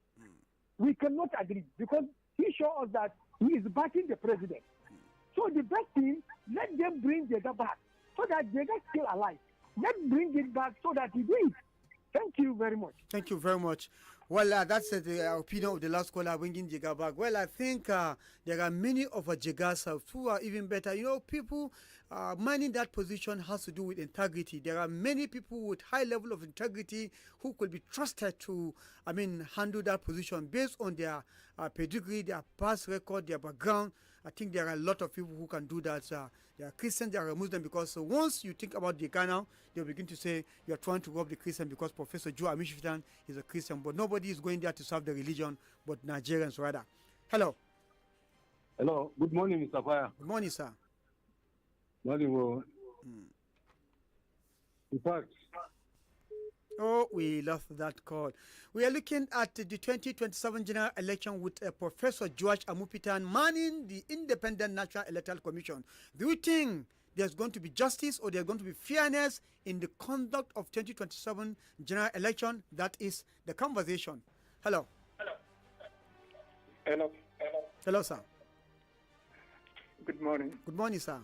We cannot agree because he showed us that he is backing the president. So the best thing, let them bring Jega back so that Jega is still alive. Let's bring it back so that he do it. Thank you very much. Thank you very much. Well, that's the opinion of the last caller bringing Jega back. Well, I think there are many of our Jegas who are even better. You know, people manning that position has to do with integrity. There are many people with high level of integrity who could be trusted to, handle that position based on their pedigree, their past record, their background. I think there are a lot of people who can do that. There are Christians, there are Muslims, because once you think about the Ghana, they'll begin to say you're trying to rob the Christian because Professor Joe Amishifitan is a Christian, but nobody is going there to serve the religion, but Nigerians rather. Hello. Hello. Good morning, Mr. Fire. Good morning, sir. Morning, bro. In fact, oh, we lost that call. We are looking at the 2027 general election with Professor George Amupitan manning the Independent National Electoral Commission. Do you think there's going to be justice or there's going to be fairness in the conduct of 2027 general election? That is the conversation. Hello. Hello. Hello, sir. Good morning. Good morning, sir.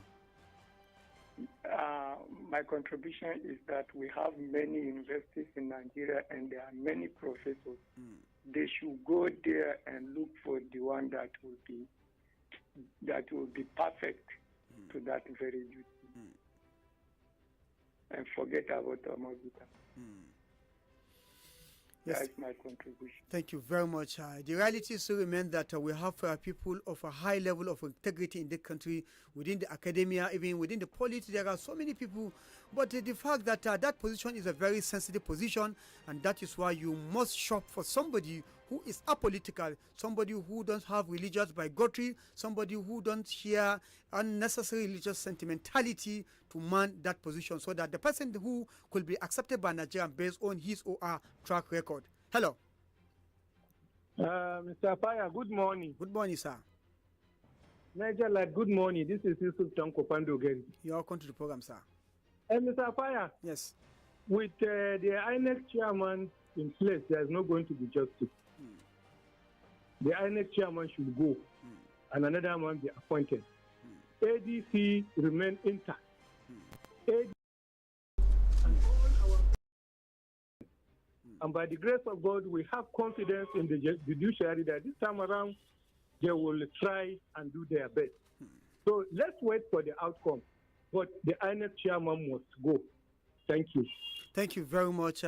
My contribution is that we have many universities in Nigeria and there are many professors. They should go there and look for the one that will be perfect to that very duty. And forget about Amavita. Yes. That's my contribution. Thank you very much. The reality still remains that we have people of a high level of integrity in the country, within the academia, even within the politics. There are so many people, but the fact that that position is a very sensitive position, and that is why you must shop for somebody who is apolitical, somebody who don't have religious bigotry, somebody who don't share unnecessary religious sentimentality to man that position, so that the person who could be accepted by Nigeria based on his or her track record. Hello. Mr. Fire, good morning. Good morning, sir. Niger Lad, good morning. This is Yusuf Tanko Pando again. You're welcome to the program, sir. Mr. Fire. Yes. With the INEC chairman in place, there's not going to be justice. The INEC chairman should go and another one be appointed. ADC remain intact. And by the grace of God, we have confidence in the judiciary that this time around they will try and do their best. So let's wait for the outcome. But the INEC chairman must go. Thank you. Thank you very much,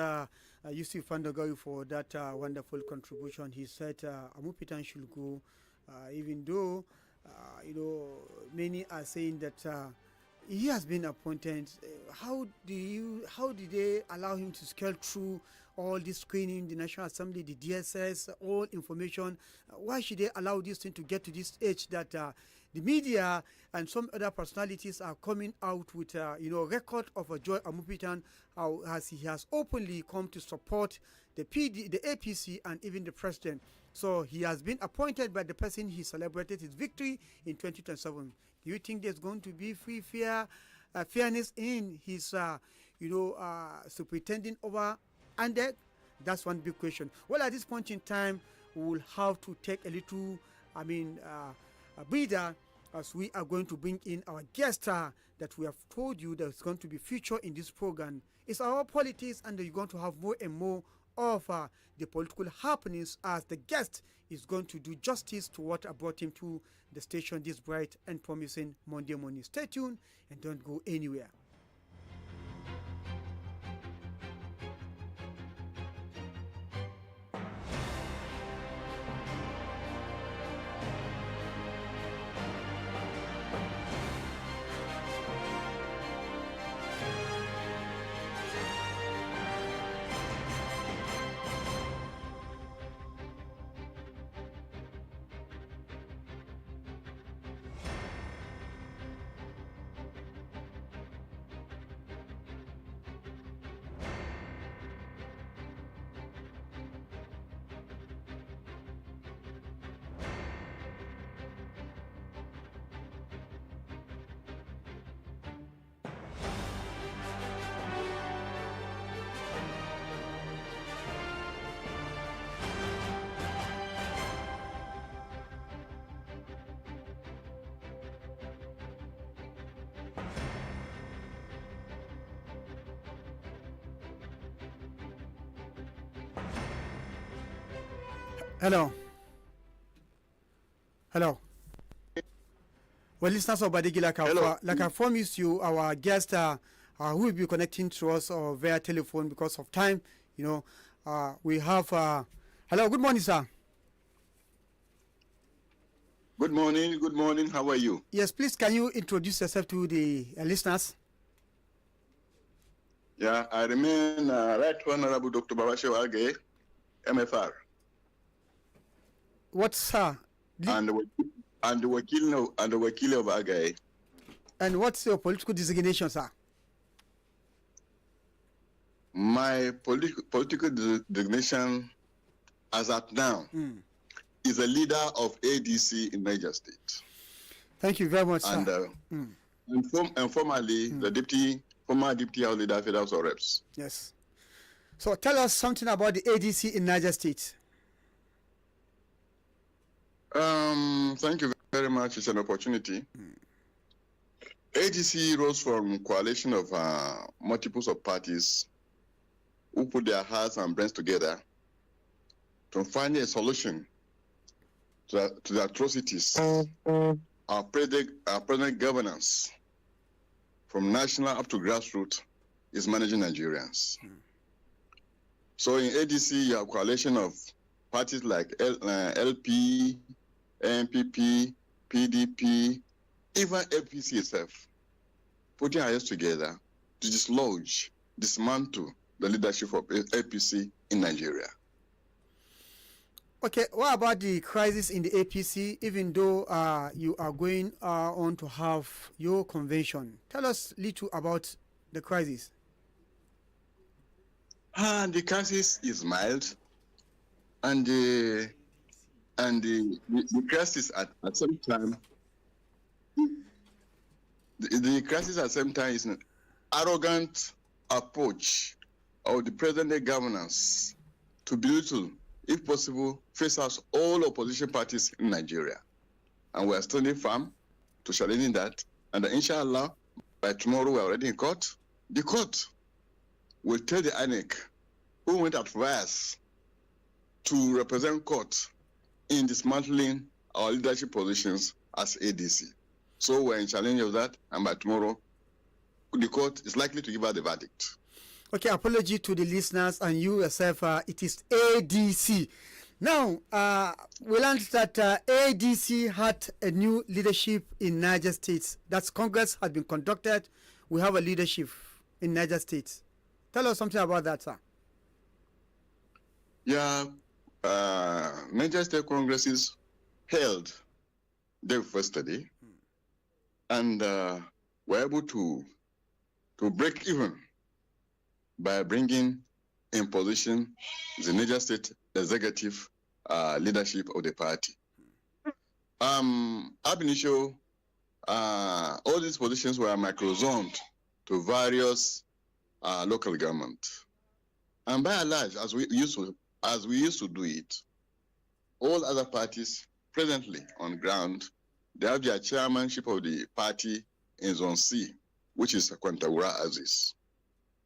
Yusuf Fandogari, for that wonderful contribution. He said Amupitan should go, even though many are saying that he has been appointed. How did they allow him to scale through all this screening, the National Assembly, the DSS, all information. Why should they allow this thing to get to this age that the media and some other personalities are coming out with, record of Joy Amupitan, as he has openly come to support the APC, and even the president. So he has been appointed by the person he celebrated his victory in 2027. Do you think there's going to be fairness in his, superintending over ANDEC? That's one big question. Well, at this point in time, we will have to take a little, a breather, as we are going to bring in our guest that we have told you that's going to be featured in this program. It's our politics, and you're going to have more and more of the political happenings as the guest is going to do justice to what I brought him to the station this bright and promising Monday morning. Stay tuned and don't go anywhere. Hello. Hello. Well, listeners of Badegi, like I promised you, our guest who will be connecting to us via telephone because of time. We have. Hello. Good morning, sir. Good morning. Good morning. How are you? Yes, please. Can you introduce yourself to the listeners? Yeah, I remain Right Honorable Dr. Babashew Age, MFR. What's sir? And the wakil of Agaye. And what's your political designation, sir? My political designation, as at now, is a leader of ADC in Niger State. Thank you very much, and, sir. And formerly, the former deputy house leader, Federal House of Reps. Yes. So tell us something about the ADC in Niger State. Thank you very much. It's an opportunity. ADC rose from a coalition of multiples of parties who put their hearts and brains together to find a solution to the atrocities our present governance, from national up to grassroots, is managing Nigerians. So in ADC, you have a coalition of parties like LP, NPP, PDP, even APC itself, putting our heads together to dismantle the leadership of APC in Nigeria. Okay, what about the crisis in the APC, even though you are going on to have your convention? Tell us a little about the crisis. The crisis is mild, and the crisis at the same time, the crisis at the same time is an arrogant approach of the present-day governance to belittle, if possible, face out all opposition parties in Nigeria. And we are standing firm to challenging that. And inshallah, by tomorrow we are already in court. The court will tell the INEC who went advice to represent court in dismantling our leadership positions as ADC. So we're in challenge of that, and by tomorrow, the court is likely to give us the verdict. Okay, apology to the listeners and you yourself. It is ADC. Now, we learned that ADC had a new leadership in Niger State. That's Congress has been conducted. We have a leadership in Niger State. Tell us something about that, sir. Yeah, Niger State Congresses held their first study and were able to break even by bringing in position the Niger State executive leadership of the party. Ab initio, all these positions were microzoned to various local government, and by and large, as we used to do it, all other parties presently on ground, they have their chairmanship of the party in Zone C, which is Kwantagura Aziz.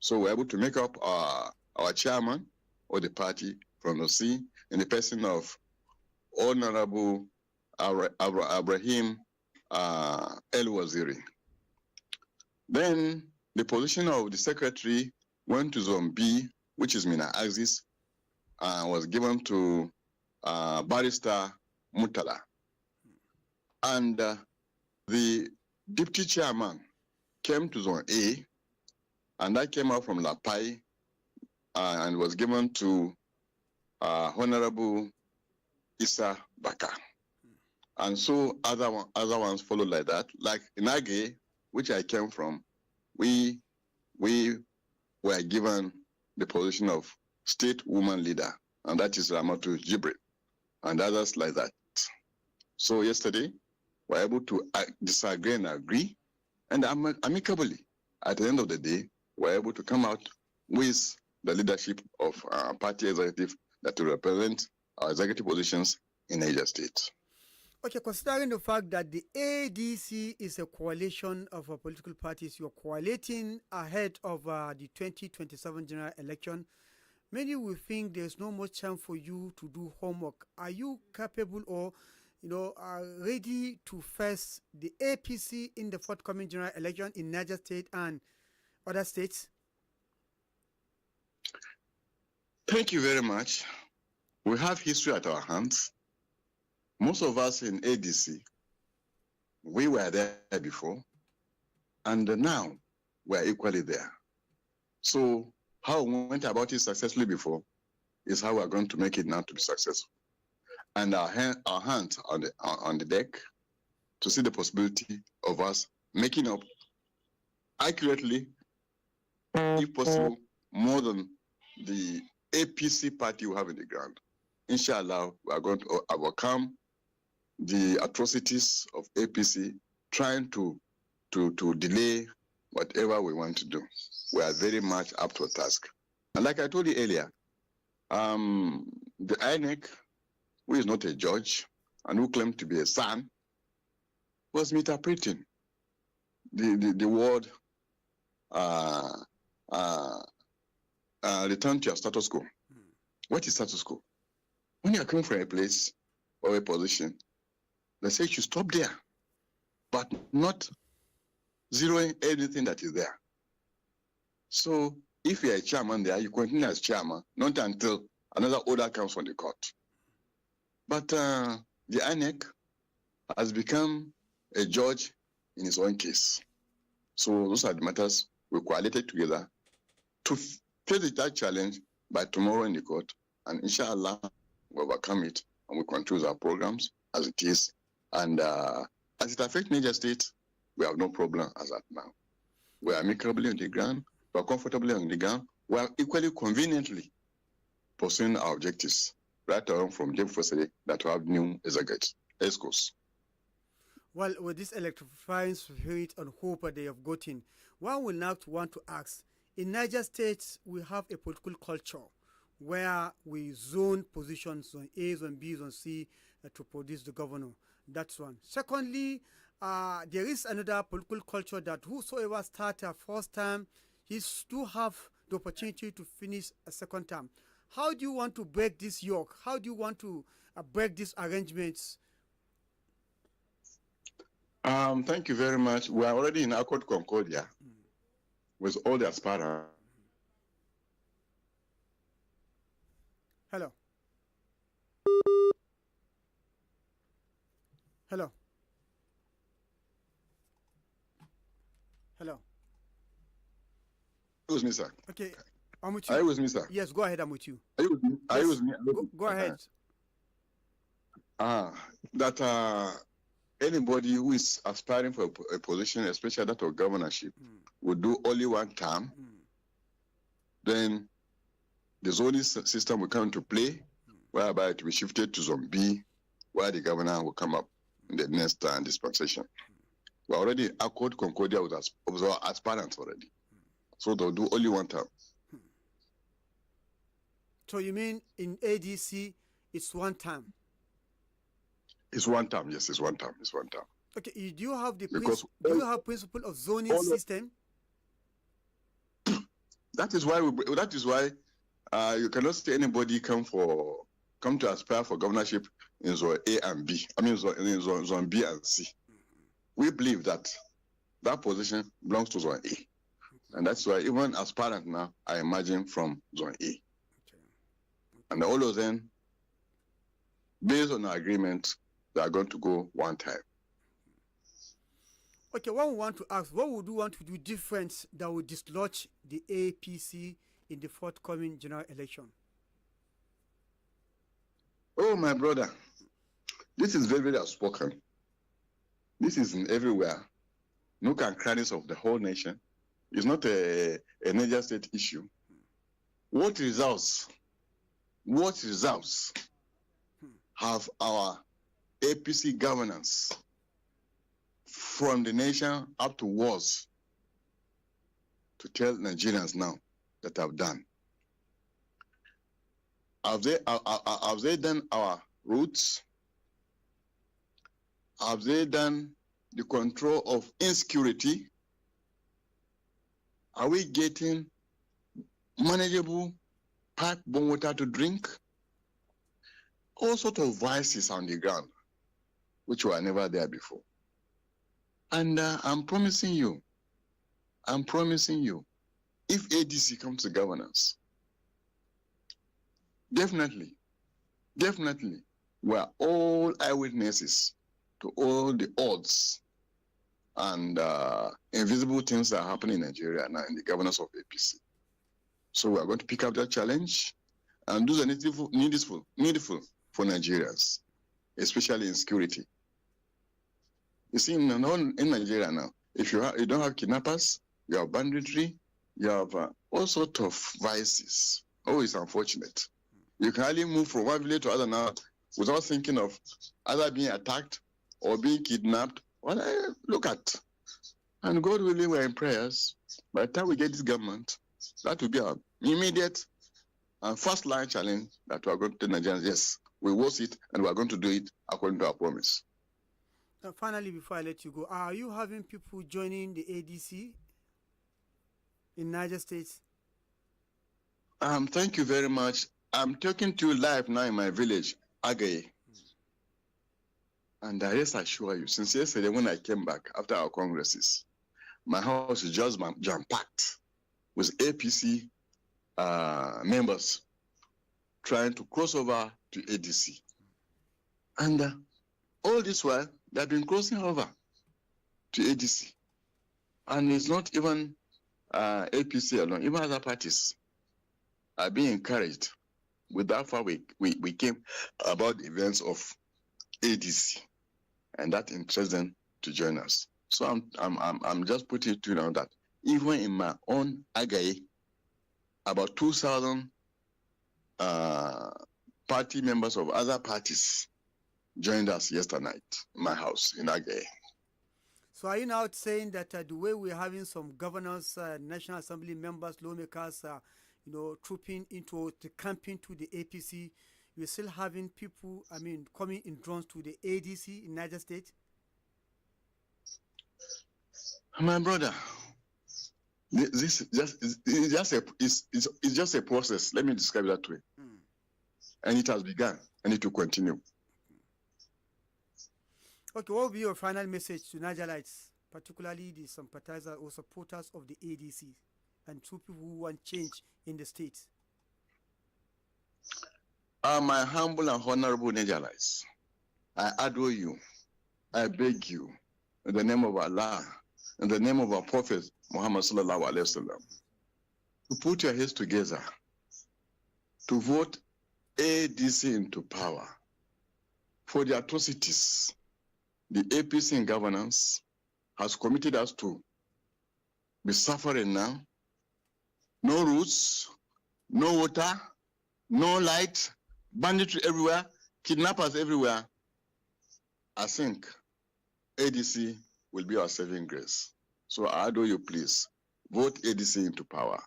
So we're able to make up our chairman of the party from the C in the person of Honorable Abrahim El Waziri. Then the position of the secretary went to Zone B, which is Mina Aziz, was given to Barrister Mutala. And the deputy chairman came to Zone A, and that came out from Lapai and was given to Honorable Issa Baka. And so other ones followed like that. Like in Age, which I came from, we were given the position of state woman leader, and that is Ramatu Jibril, and others like that. So yesterday, we were able to disagree and agree, and amicably, at the end of the day, we were able to come out with the leadership of party executive that will represent our executive positions in Niger State. Okay, considering the fact that the ADC is a coalition of political parties, you're coaliting ahead of the 2027 general election, many will think there's no much time for you to do homework. Are you capable or are ready to face the APC in the forthcoming general election in Niger State and other states? Thank you very much. We have history at our hands. Most of us in ADC, we were there before, and now we're equally there. So how we went about it successfully before is how we're going to make it now to be successful. And our hands on the deck to see the possibility of us making up accurately, if possible, more than the APC party we have in the ground. Inshallah, we are going to overcome the atrocities of APC trying to delay whatever we want to do. We are very much up to a task. And like I told you earlier, the INEC, who is not a judge and who claimed to be a son, was misinterpreting the word return to your status quo. What is status quo? When you are coming from a place or a position, they say you should stop there, but not zeroing anything that is there. So if you are a chairman there, you continue as chairman, not until another order comes from the court. But the INEC has become a judge in its own case. So those are the matters we coalited together to face that challenge by tomorrow in the court, and inshallah, we overcome it and we continue our programs as it is. And as it affects Niger State, we have no problem as at now. We are amicably on the ground, we are comfortably on the ground, we are equally conveniently pursuing our objectives right around from day first day that we have new executives, ESCOs. Well, with this electrifying spirit and hope that they have gotten, one will now want to ask, in Niger State, we have a political culture where we zone positions, zone A, zone B, zone C, to produce the governor. That's one. Secondly, there is another political culture that whosoever starts a first time, he do have the opportunity to finish a second term. How do you want to break this yoke? How do you want to break these arrangements? Thank you very much. We are already in Accord Concordia with all the aspirants. Hello. Hello. Hello. Excuse me, sir. Okay. I'm with you. Are you with me, sir? Yes, go ahead. I'm with you. Are you with me? Are you Yes. with me? Go ahead. That anybody who is aspiring for a position, especially that of governorship, would do only one term, then the zoning system will come into play, whereby it will be shifted to Zone B, where the governor will come up in the next dispensation. We're already accord Concordia with our aspirants already. So they'll do only one term. So you mean in ADC, it's one term? It's one term, yes, it's one term, it's one term. Okay, do you have the Because do you have principle of zoning system? That is why you cannot see anybody come to aspire for governorship in Zone A and B. I mean, Zone B and C. We believe that position belongs to Zone A. And that's why even aspirant now, I imagine from Zone A. And all of them, based on our agreement, they are going to go one time. Okay, what we want to ask, what would you want to do different that would dislodge the APC in the forthcoming general election? Oh, my brother, this is very, very outspoken. This is in everywhere. Nook and crannies of the whole nation. It's not a Niger State issue. What results have our APC governance from the nation up to wars to tell Nigerians now that have done? Have they done our roots? Have they done the control of insecurity? Are we getting manageable pipe-borne water to drink? All sorts of vices on the ground, which were never there before. And I'm promising you, if ADC comes to governance, definitely, we're all eyewitnesses to all the odds and invisible things that are happening in Nigeria now in the governance of APC. So we're going to pick up that challenge and do the needful for Nigerians, especially in security. You see, in Nigeria now, if you don't have kidnappers, you have banditry, you have all sorts of vices. Oh, it's unfortunate. You can hardly move from one village to another now without thinking of either being attacked or being kidnapped. Well, look at. And God willing, we're in prayers. By the time we get this government, that will be our immediate and first line challenge that we are going to tell Nigerians, yes, we will it and we are going to do it according to our promise. Finally, before I let you go, are you having people joining the ADC in Niger State? Thank you very much. I'm talking to you live now in my village, Agaye. And I just assure you, since yesterday when I came back after our congresses, my house is just jam-packed with APC members trying to cross over to ADC. And all this while, they've been crossing over to ADC. And it's not even APC alone, even other parties are being encouraged with how far we came about the events of ADC. And that interests them to join us. So I'm just putting it to you now that even in my own Agaye, about 2,000 party members of other parties joined us yesterday night in my house in Agaye. So are you now saying that the way we're having some governors, National Assembly members, lawmakers, trooping into the camping to the APC, you're still having people, coming in drones to the ADC in Niger State? My brother, this is just a process. Let me describe it that way. And it has begun, and it will continue. Okay, what will be your final message to Nigerites, particularly the sympathizers or supporters of the ADC, and to people who want change in the state? My humble and honorable Nigerites, I adore you. I beg you, in the name of Allah, in the name of our Prophet Muhammad sallallahu alaihi wasallam, to put your heads together to vote ADC into power for the atrocities the APC in governance has committed us to be suffering now. No roads, no water, no light, banditry everywhere, kidnappers everywhere. I think ADC will be our saving grace. So I adore you, please, vote ADC into power.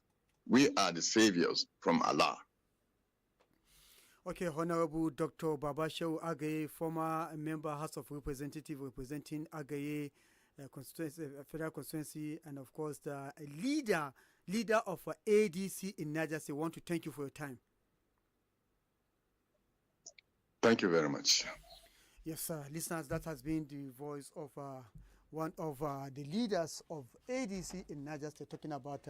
We are the saviors from Allah. Okay, Honorable Dr. Babashehu Agaye, former member House of Representatives representing Agaye constituency, federal constituency, and of course the leader of ADC in Niger State. Want to thank you for your time. Thank you very much. Yes, sir. Listeners, that has been the voice of one of the leaders of ADC in Niger State, talking about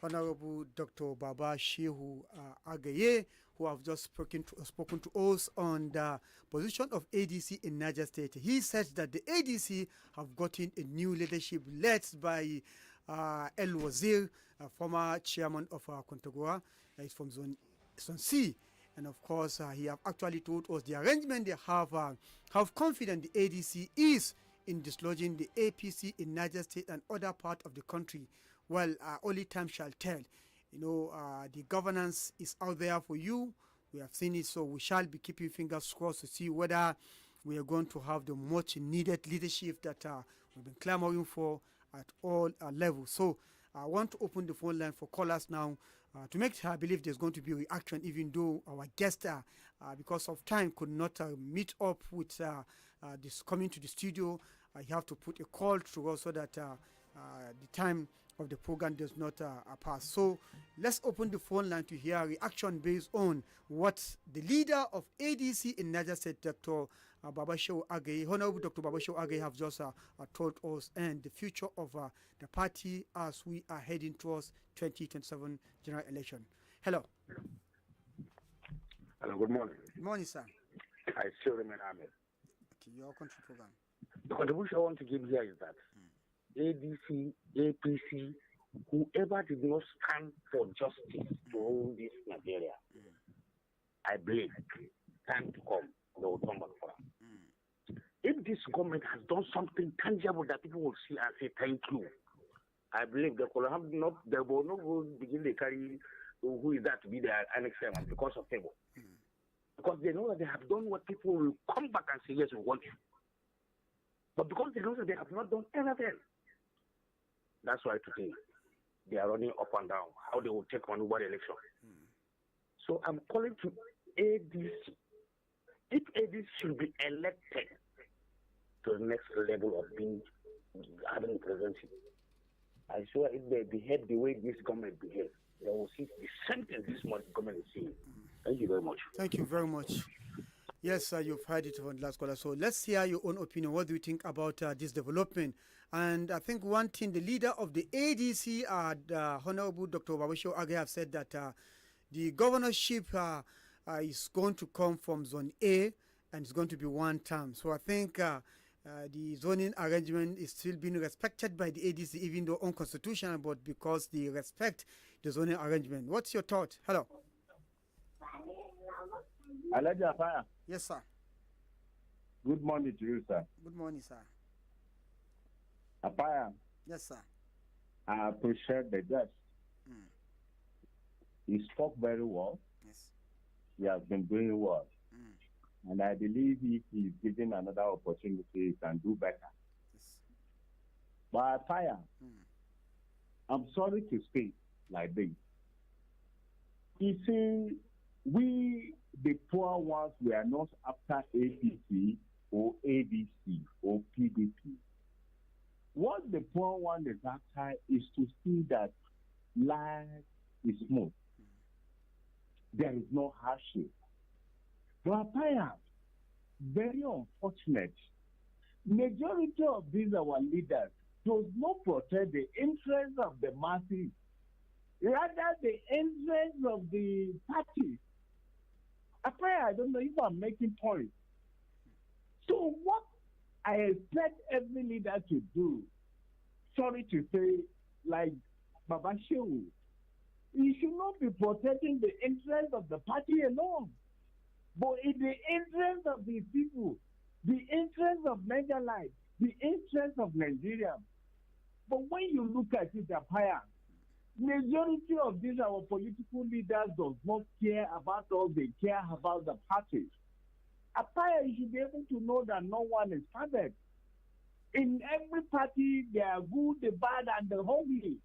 Honorable Dr. Babashehu Agaye, who have just spoken to us on the position of ADC in Niger State. He said that the ADC have gotten a new leadership led by El Wazir, former chairman of Kontagora. He's from Zone C. And of course, he have actually told us the arrangement they have confident the ADC is in dislodging the APC in Niger State and other part of the country. Well, only time shall tell. You know, the governance is out there for you. We have seen it, so we shall be keeping fingers crossed to see whether we are going to have the much needed leadership that we've been clamoring for at all levels. So I want to open the phone line for callers now to make I believe there's going to be a reaction, even though our guest, because of time, could not meet up with this coming to the studio. I have to put a call through us so that the time of the program does not pass. So let's open the phone line to hear a reaction based on what the leader of ADC in Niger State, Dr. Babashehu Agaye, Honorable Dr. Babashehu Agaye, have just told us, and the future of the party as we are heading towards 2027 general election. Hello. Hello, good morning. Good morning, sir. I still remain Ahmed. Okay, your country program. The contribution I want to give here is that ADC, APC, whoever did not stand for justice to all this Nigeria, I believe time to come, they will come back for us. If this government has done something tangible that people will see and say thank you, I believe they will not begin to carry who is that to be their next chairman because of favor. Because they know that they have done what people will come back and say, yes, we want you. But because they know that they have not done anything, that's why today they are running up and down, how they will take on over the election. So I'm calling to ADC. If ADC should be elected to the next level of being having presidency, I swear if they behave the way this government behaves, they will see the same thing this government is seeing. Thank you very much. Thank you very much. Yes, you've heard it from the last caller. So let's hear your own opinion. What do you think about this development? And I think one thing, the leader of the ADC, Honorable Dr. Babashehu Agaye, have said that the governorship is going to come from Zone A and it's going to be one term. So I think the zoning arrangement is still being respected by the ADC, even though unconstitutional, but because they respect the zoning arrangement. What's your thought? Hello. Elijah Fire. Yes, sir. Good morning to you, sir. Good morning, sir. Apaya. Yes, sir. I appreciate the guest. He spoke very well. Yes. He has been doing well. And I believe if he is given another opportunity, he can do better. Yes. But Apaya, I'm sorry to speak like this. You see, we, the poor ones, we are not after APC or ADC or PDP. What the poor one is after is to see that life is smooth. There is no hardship. But very unfortunate. Majority of these our leaders does not protect the interests of the masses, rather the interests of the party. I don't know if I'm making points. So what I expect every leader to do, sorry to say, like Babashehu, he should not be protecting the interest of the party alone, but in the interest of the people, the interest of Niger life, the interest of Nigeria. But when you look at it, Apaya, majority of these our political leaders does not care about us, they care about the parties. Apaya, you should be able to know that no one is perfect. In every party, there are good, the bad, and the ugly.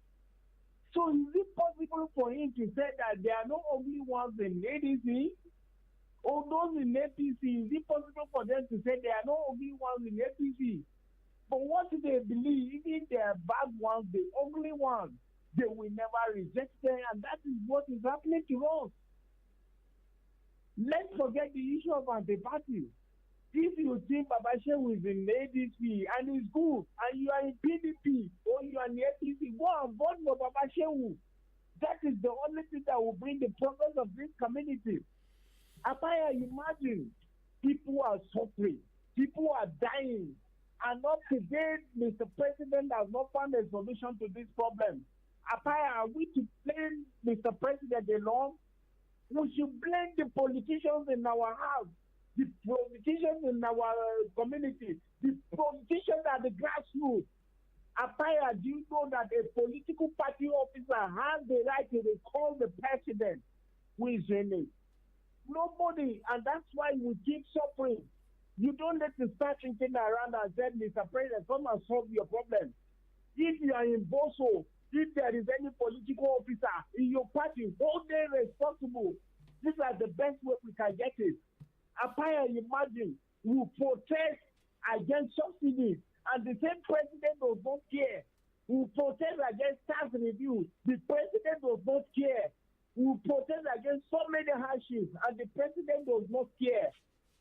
So is it possible for him to say that there are no ugly ones in ADC? Or those in APC, is it possible for them to say there are no ugly ones in APC? But what do they believe? Even there are bad ones, the ugly ones, they will never reject them, and that is what is happening to us. Let's forget the issue of anti-party. If you think Baba Shehu is in ADC and is good, and you are in PDP or you are in APC, go and vote for Baba Shehu. That is the only thing that will bring the progress of this community. Apaya, imagine people are suffering, people are dying, and up to date, Mr. President has not found a solution to this problem. Apaya, are we to blame Mr. President alone? We should blame the politicians in our house, the politicians in our community, the politicians at the grassroots. Apaya, do you know that a political party officer has the right to recall the president who is in it? Nobody, and that's why we keep suffering. You don't let to start thinking around and say, Mr. President, come and solve your problem. If you are in Boso, if there is any political officer in your party, hold them responsible. These are the best way we can get it. Apaya, imagine, we protest against subsidies, and the same president does not care. We protest against tax review, the president does not care. We protest against so many hardships, and the president does not care.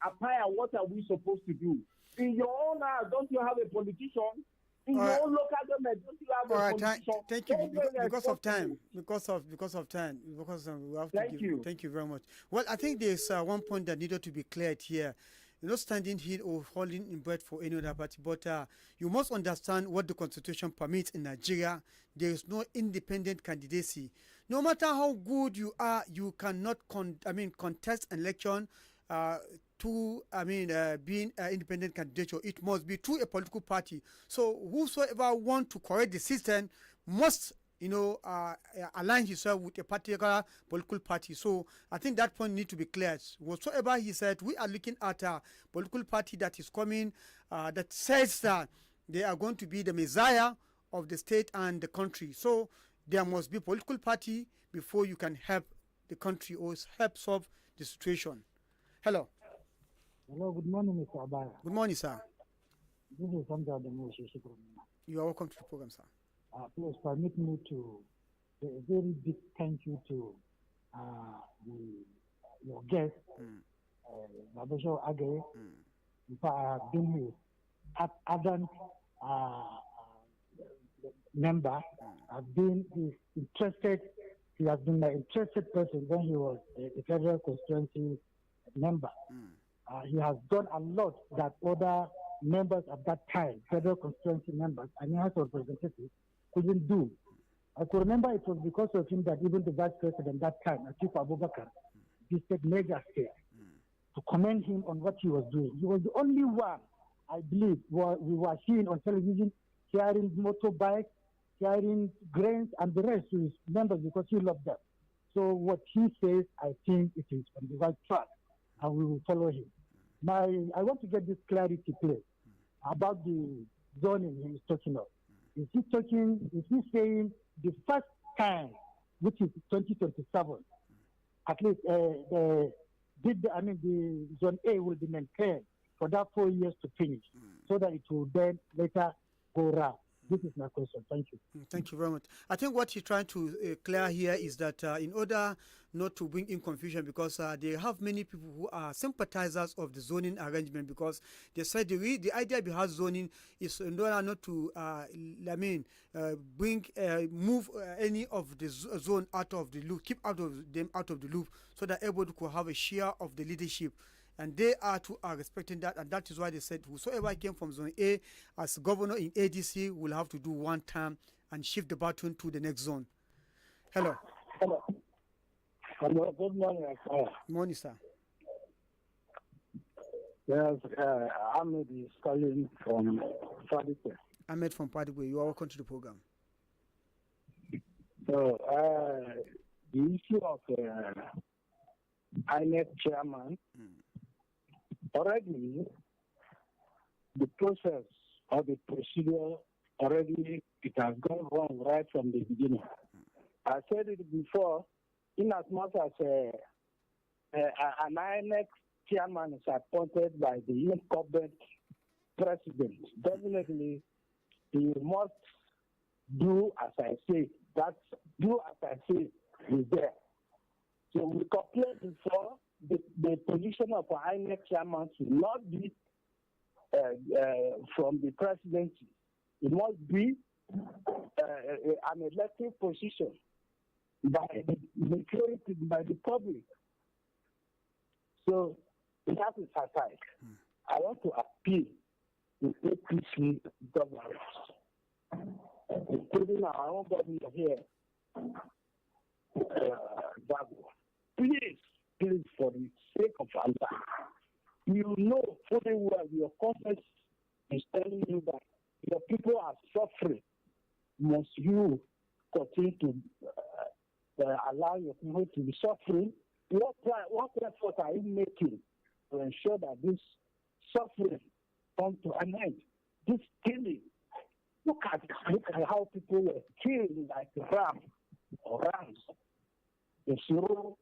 Apaya, what are we supposed to do? In your own house, don't you have a politician? In your own local government, don't you have a politician? Thank you. Because of time, we have to Thank you. Thank you very much. Well, I think there's one point that needed to be cleared here. You're not standing here or holding in breath for any other party, but you must understand what the Constitution permits in Nigeria. There is no independent candidacy. No matter how good you are, you cannot contest an election being an independent candidate. It must be through a political party. So whosoever want to correct the system must align himself with a particular political party. So I think that point needs to be cleared. Whatsoever he said, we are looking at a political party that is coming, that says that they are going to be the messiah of the state and the country. So there must be a political party before you can help the country or help solve the situation. Hello. Hello, good morning, Mr. Abaya. Good morning, sir. This is Hamza Demo. You are welcome to the program, sir. Please permit me to say a very big thank you to your guest, Babesho Age. In fact, I have been his ardent member. I've been interested. He has been an interested person when he was a federal constituency member. He has done a lot that other members at that time, federal constituency members and House of Representatives, couldn't do. I could remember it was because of him that even the vice president that time, Atiku Abubakar, visited Niger State to commend him on what he was doing. He was the only one, I believe, we were seeing on television, carrying motorbikes, carrying grains and the rest to his members because he loved them. So what he says, I think it is on the right track, and we will follow him. I want to get this clarity clear about the zoning he is talking of. Is he saying the first time, which is 2027, at least the zone A will be maintained for that 4 years to finish, so that it will then later go round? This is my question. Thank you. Thank you very much. I think what you're trying to clear here is that in order not to bring in confusion, because they have many people who are sympathizers of the zoning arrangement, because they said the idea behind zoning is in order not to move any of the zone out of the loop, keep them out of the loop, so that everybody could have a share of the leadership. And they are respecting that, and that is why they said whosoever came from Zone A as governor in ADC will have to do one term and shift the baton to the next zone. Hello. Hello. Hello. Good morning, sir. Morning, sir. Yes, Ahmed is calling from Fadike. Ahmed from Padua. You are welcome to the program. So, the issue of INEC chairman, already the process or the procedure, already it has gone wrong right from the beginning. I said it before, in as much as an INEC chairman is appointed by the incumbent president, definitely he must do as I say. That's do as I say is there. So we complained before the position of an INEC chairman should not be from the presidency. It must be an elected position by the majority, by the public. So that is aside. I want to appeal to APC governors, including our own governor here, please, for the sake of Allah, you know fully well your conscience is telling you that your people are suffering. Must you continue to allow your people to be suffering? What effort are you making to ensure that this suffering comes to an end? This killing. Look at how people were killed like rams, in Shiro,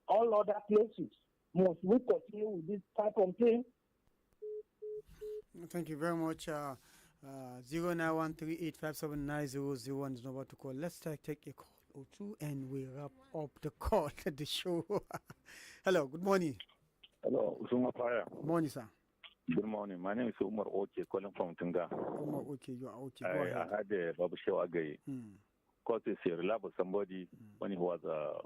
all other places. Must we continue with this type of thing? Thank you very much. 0913857900 is number to call. Let's take a call or two and we wrap up the call at the show. Hello, good morning. Hello, Usuma Fire. Morning, sir. Good morning. My name is Umar Oche, calling from Tunga. Umar Oche, you are Oche. Go I ahead. had Babu Shewa Agaye. Because he's a reliable somebody when he was a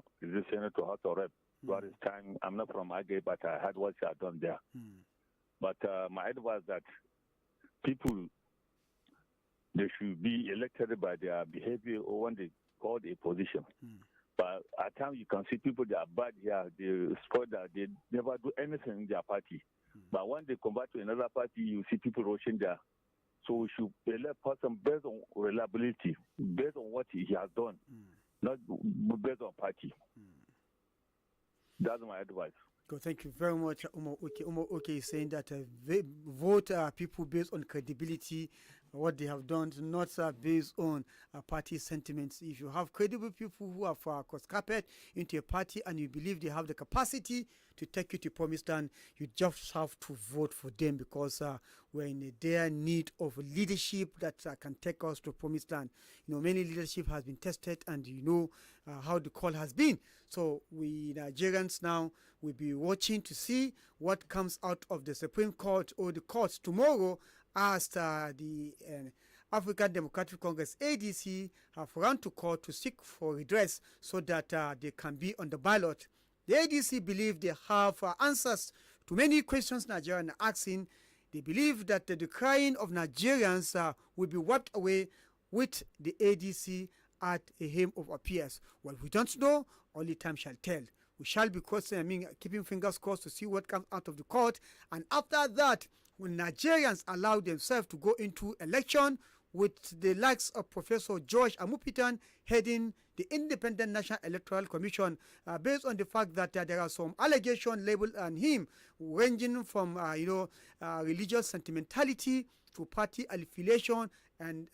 senator to House of Rep. During his time, I'm not from Agaye, but I had what he had done there. But my advice that people, they should be elected by their behavior or when they hold a position. But at times you can see people that are bad here, they spoil that they never do anything in their party. But when they come back to another party, you see people rushing there. So we should elect person based on reliability, based on what he has done, not based on party. That's my advice. Good, thank you very much, Umar Oke. Umar Oke is saying that vote people based on credibility, what they have done, not based on party sentiments. If you have credible people who have crossed carpet into a party and you believe they have the capacity to take you to promised land, you just have to vote for them because we're in a dire need of leadership that can take us to promised land. You know, many leadership has been tested and you know how the call has been. So we Nigerians now will be watching to see what comes out of the Supreme Court or the courts tomorrow as the African Democratic Congress ADC have run to court to seek for redress so that they can be on the ballot. The ADC believe they have answers to many questions Nigerians are asking. They believe that the crying of Nigerians will be wiped away with the ADC at a hymn of appears. Well, we don't know, only time shall tell. We shall be keeping fingers crossed to see what comes out of the court. And after that, when Nigerians allow themselves to go into election with the likes of Professor George Amupitan heading the Independent National Electoral Commission, based on the fact that there are some allegations labeled on him, ranging from religious sentimentality to party affiliation and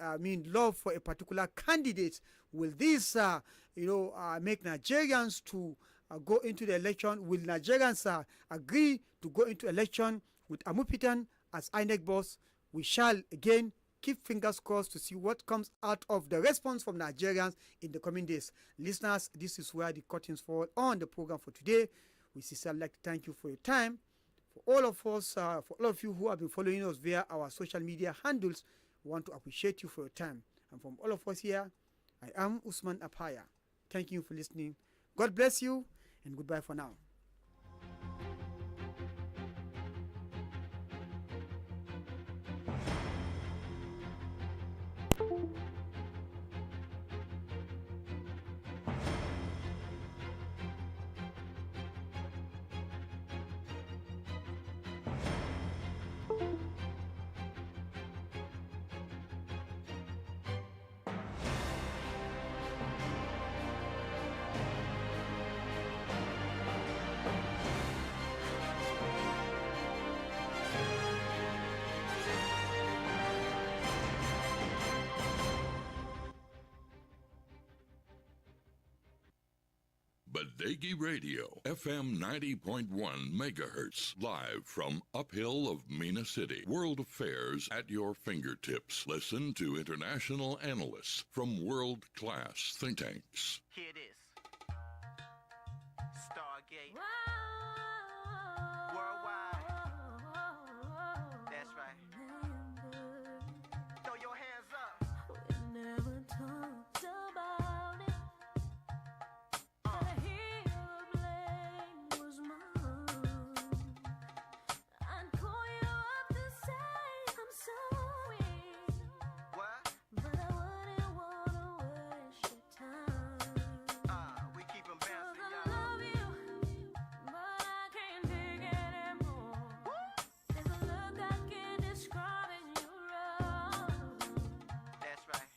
love for a particular candidate. Will this make Nigerians to go into the election? Will Nigerians agree to go into election with Amupitan as INEC boss? We shall again keep fingers crossed to see what comes out of the response from Nigerians in the coming days. Listeners, this is where the curtains fall on the program for today. We sincerely like to thank you for your time. For all of us, for all of you who have been following us via our social media handles, we want to appreciate you for your time. And from all of us here, I am Usman Apaya. Thank you for listening. God bless you and goodbye for now. Badegi Radio, FM 90.1 megahertz, live from uphill of Mina City. World affairs at your fingertips. Listen to international analysts from world-class think tanks. Here it is. Stargate. Worldwide. That's right. Throw your hands up. We never talked about it. I hear the blame was mine. I'd call you up to say I'm sorry. What? But I wouldn't wanna waste your time. We keep them bouncing, I y'all. love you, but I can't take it anymore. There's a look I can't describe and you're wrong. That's right.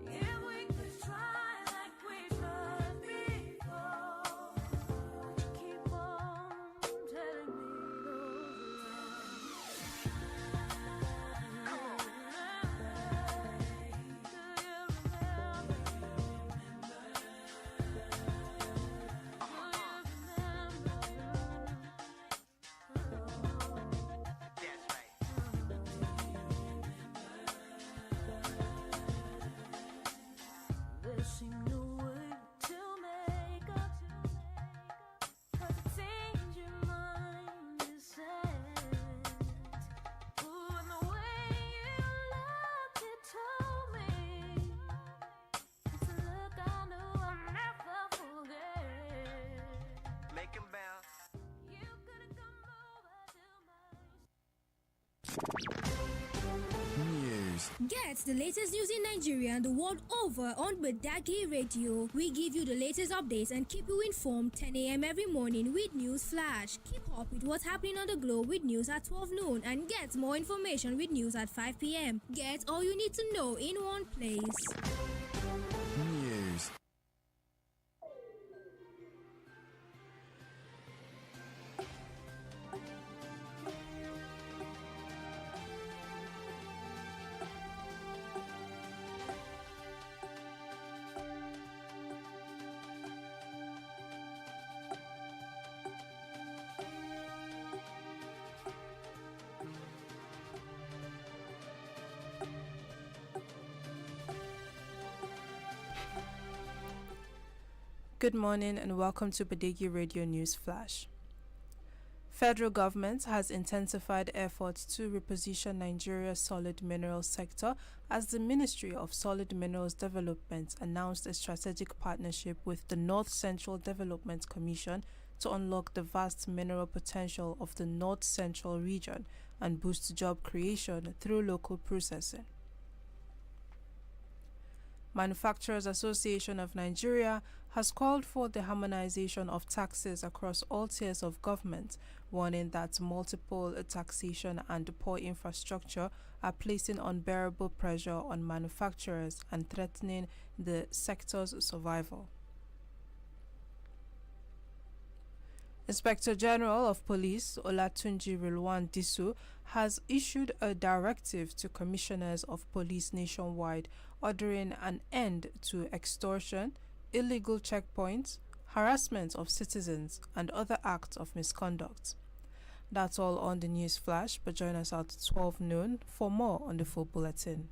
If we could try like we tried before, keep on telling me those That's right. there seemed no way to make up, 'cause it seems your mind is set. Ooh, and the way you looked, it told me it's a look I knew I'll never forget. Make them bounce. You could've come over to News. Get the latest news in Nigeria and the world over on Badagi Radio. We give you the latest updates and keep you informed 10 a.m. every morning with News Flash. Keep up with what's happening on the globe with news at 12 noon and get more information with news at 5 p.m. Get all you need to know in one place. News. Good morning and welcome to Badegi Radio News Flash. Federal government has intensified efforts to reposition Nigeria's solid minerals sector as the Ministry of Solid Minerals Development announced a strategic partnership with the North Central Development Commission to unlock the vast mineral potential of the North Central region and boost job creation through local processing. Manufacturers Association of Nigeria has called for the harmonization of taxes across all tiers of government, warning that multiple taxation and poor infrastructure are placing unbearable pressure on manufacturers and threatening the sector's survival. Inspector General of Police Olatunji Rilwan Disu has issued a directive to commissioners of police nationwide ordering an end to extortion, illegal checkpoints, harassment of citizens, and other acts of misconduct. That's all on the News Flash, but join us at 12 noon for more on the full bulletin.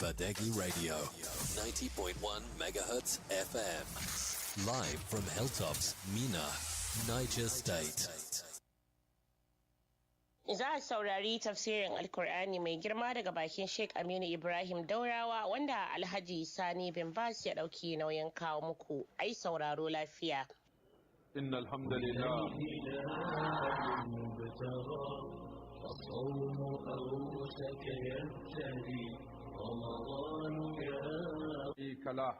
Badegi Radio, 90.1 megahertz FM. Live from Hilltops, Mina, Niger State. Za a saurari tafsirin Alkur'ani mai girma daga bakin Sheikh Aminu Ibrahim Daurawa wanda Alhaji Sani bin Bas ya dauki nauyin kawo muku. Ai sauraro lafiya. Innal hamdalillah. الصوم أوشك يبتدي رمضان شريك له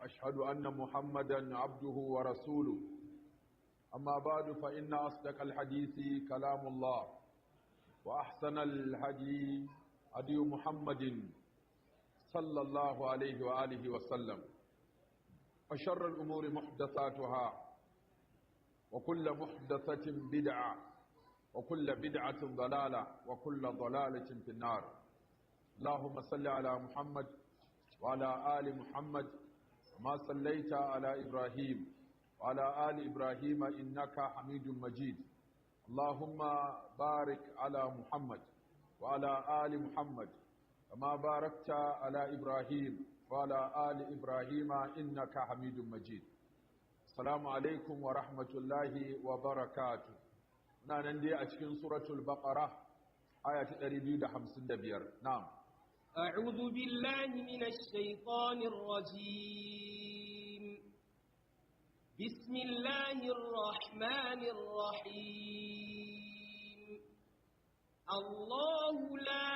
أشهد أن محمدا عبده ورسوله أما بعد فإن أصدق الحديث كلام الله وأحسن الهدي هدي محمد صلى الله عليه وآله وسلم وشر الأمور محدثاتها وكل محدثة بدعة وكل بدعة ضلالة وكل ضلالة في النار. اللهم صل على محمد وعلى آل محمد ما صليت على إبراهيم وعلى آل إبراهيم إنك حميد مجيد. اللهم بارك على محمد وعلى آل محمد كما باركت على إبراهيم وعلى آل إبراهيم إنك حميد مجيد. السلام عليكم ورحمة الله وبركاته. نندي أشكن سورة البقرة آية 255. نعم. أعوذ بالله من الشيطان الرجيم. بسم الله الرحمن الرحيم. الله لا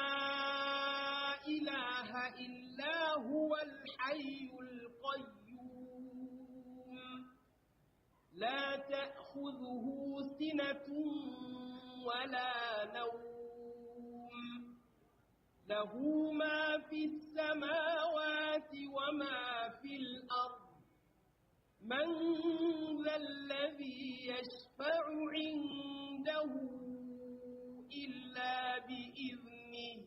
إله إلا هو الحي القيوم لا تأخذه سنة ولا نوم له ما في السماوات وما في الأرض من ذا الذي يشفع عنده إلا بإذنه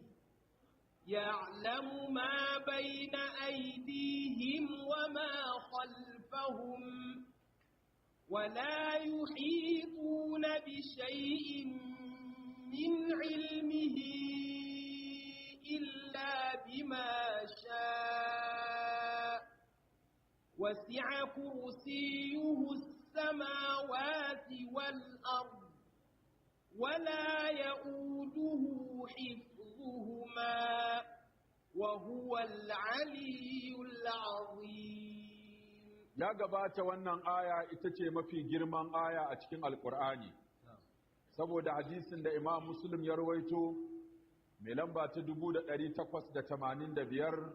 يعلم ما بين أيديهم وما خلفهم ولا يحيطون بشيء من علمه إلا بما شاء وسع كرسيه السماوات والأرض ولا يؤوده حفظهما وهو العلي العظيم. Ya gabata wannan aya ita ce mafi girman aya a cikin Alƙur'ani, saboda hadisin da Imam Muslim ya rawaito mai lamba ta 1885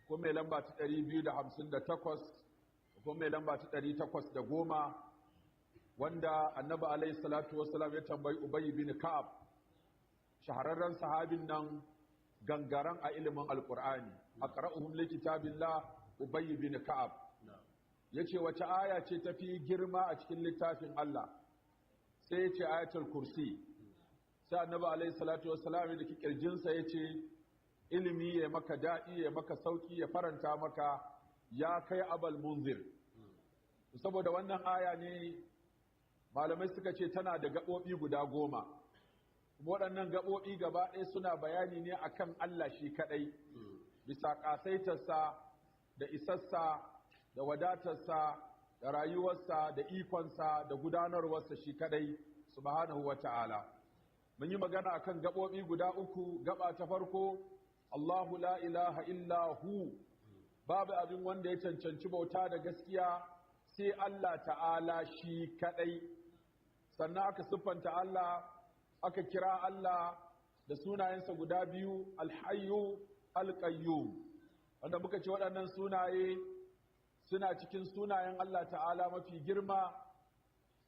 ko mai lamba ta 258 ko mai lamba ta 810 wanda Annabi alaihi salatu wassalam ya tambayi Ubay bin Ka'ab, shahararren sahabin nan gangaran a ilimin Alƙur'ani, aqra'uhum li kitabillah Ubay bin Ka'ab. Yace wace aya ce tafi girma a cikin littafin Allah? Sai yace ayatul kursi. Sai Annabi alaihi salatu wassalam da kirjinsa yace ilimi ya maka daɗi ya maka sauki ya faranta maka ya kai Abul Munzir. Saboda wannan aya ne malamai suka ce tana da gaɓoɓi guda 10. Waɗannan gaɓoɓi gaba ɗaya suna bayani ne akan Allah shi kaɗai, bisa ƙasaitarsa da isassa da wadatarsa da rayuwarsa da ikonsa da gudanarwarsa shi kaɗai subhanahu wa ta'ala. Mun yi magana akan gaɓoɓi guda 3. Gaba ta farko, Allahu la ilaha illa hu, babu abin wanda ya cancanci bauta da gaskiya sai Allah ta'ala shi kaɗai. Sannan aka siffanta Allah, aka kira Allah da sunayensa guda 2, Alhayyu, Alƙayyum, wanda muka ce waɗannan sunaye suna cikin sunayen Allah ta'ala mafi girma,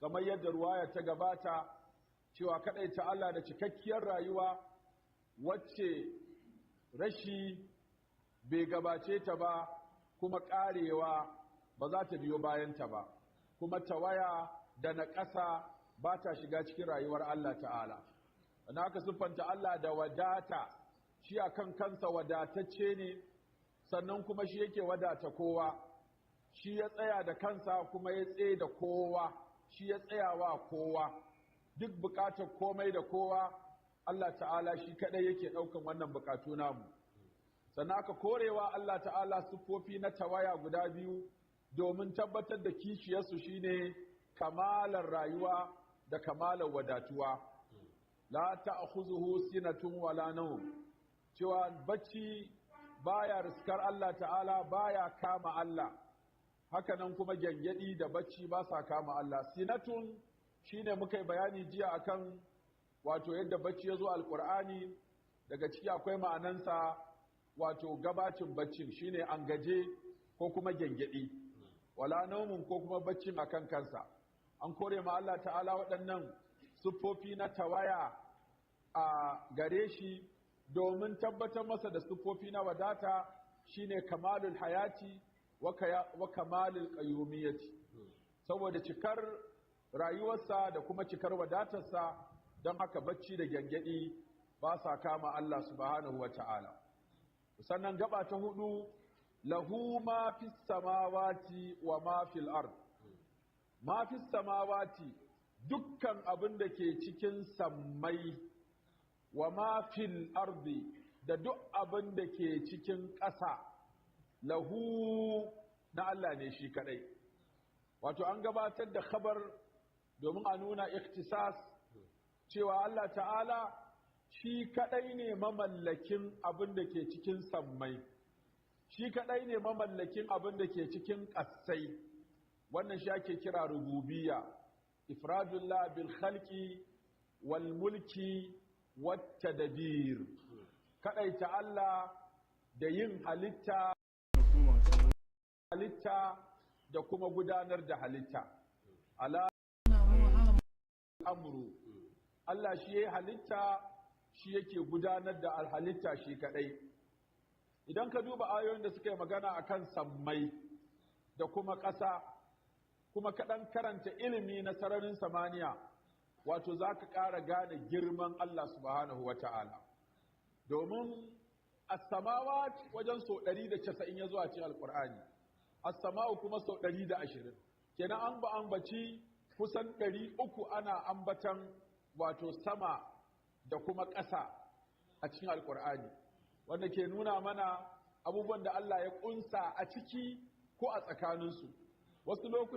kamar yadda ruwaya ta gabata cewa kaɗaita Allah da cikakkiyar rayuwa wacce rashi bai gabace ta ba, kuma ƙarewa ba za ta biyo bayanta ba, kuma tawaya da naƙasa ba ta shiga cikin rayuwar Allah ta'ala. Wanda aka siffanta Allah da wadata, shi a kan kansa wadatacce ne, sannan kuma shi yake wadata kowa, shi ya tsaya da kansa kuma ya tsaye da kowa, shi ya tsayawa kowa, duk bukatar komai da kowa Allah ta'ala shi kadai yake daukan wannan bukatu namu. Sannan aka korewa Allah ta'ala siffofi na tawaya guda 2 domin tabbatar da kishiyarsu shine kamalar rayuwa da kamalar wadatuwa. La ta'khuzuhu sinatun wala nawm, cewa bacci baya riskar Allah ta'ala, baya kama Allah. Hakanan kuma gyangyaɗi da bacci ba sa kama Allah. Sinatun shine muka yi bayani jiya akan wato yadda bacci ya zo alƙur'ani, daga ciki akwai ma'anansa wato gabacin baccin shine an gaje ko kuma gyangyaɗi, wala naumun ko kuma baccin akan kansa. An kore ma Allah ta'ala waɗannan siffofi na tawaya a gare shi domin tabbatar masa da siffofi na wadata shine kamalul hayati wa kamalul qayyumiyyati, saboda cikar rayuwarsa da kuma cikar wadatarsa, don haka bacci da gyangyaɗi ba sa kama Allah subhanahu wa ta'ala. Sannan gaba ta hudu, lahu ma fis samawati wa ma fil ard. Ma fis samawati, dukkan abin da ke cikin sammai, wa ma fil ardi, da duk abin da ke cikin ƙasa, lahu na Allah ne shi kadai. Wato an gabatar da khabar domin a nuna ikhtisas cewa Allah ta'ala shi kadai ne mamallakin abin da ke cikin sammai, shi kadai ne mamallakin abin da ke cikin ƙasai. Wannan shi ake kira rububiyya, ifradullah bil khalqi wal mulki wat tadbir, kadaita Allah da yin halitta da kuma gudanar da halitta. Ala amru, Allah shi ya halitta, shi yake gudanar da alhalitta shi kadai. Idan ka duba ayoyin da suka yi magana akan sammai da kuma ƙasa, kuma kaɗan karanta ilimi na sararin samaniya, wato za ka ƙara gane girman Allah subhanahu wa ta'ala. Domin as-samawa wajen sau 190 ya zuwa cikin alƙur'ani, as-sama'u kuma sau 120. Kenan an ba ambaci kusan 300 ana ambatan wato sama da kuma ƙasa a cikin alƙur'ani, wanda ke nuna mana abubuwan da Allah ya ƙunsa a ciki ko a tsakaninsu. Wasu lokuta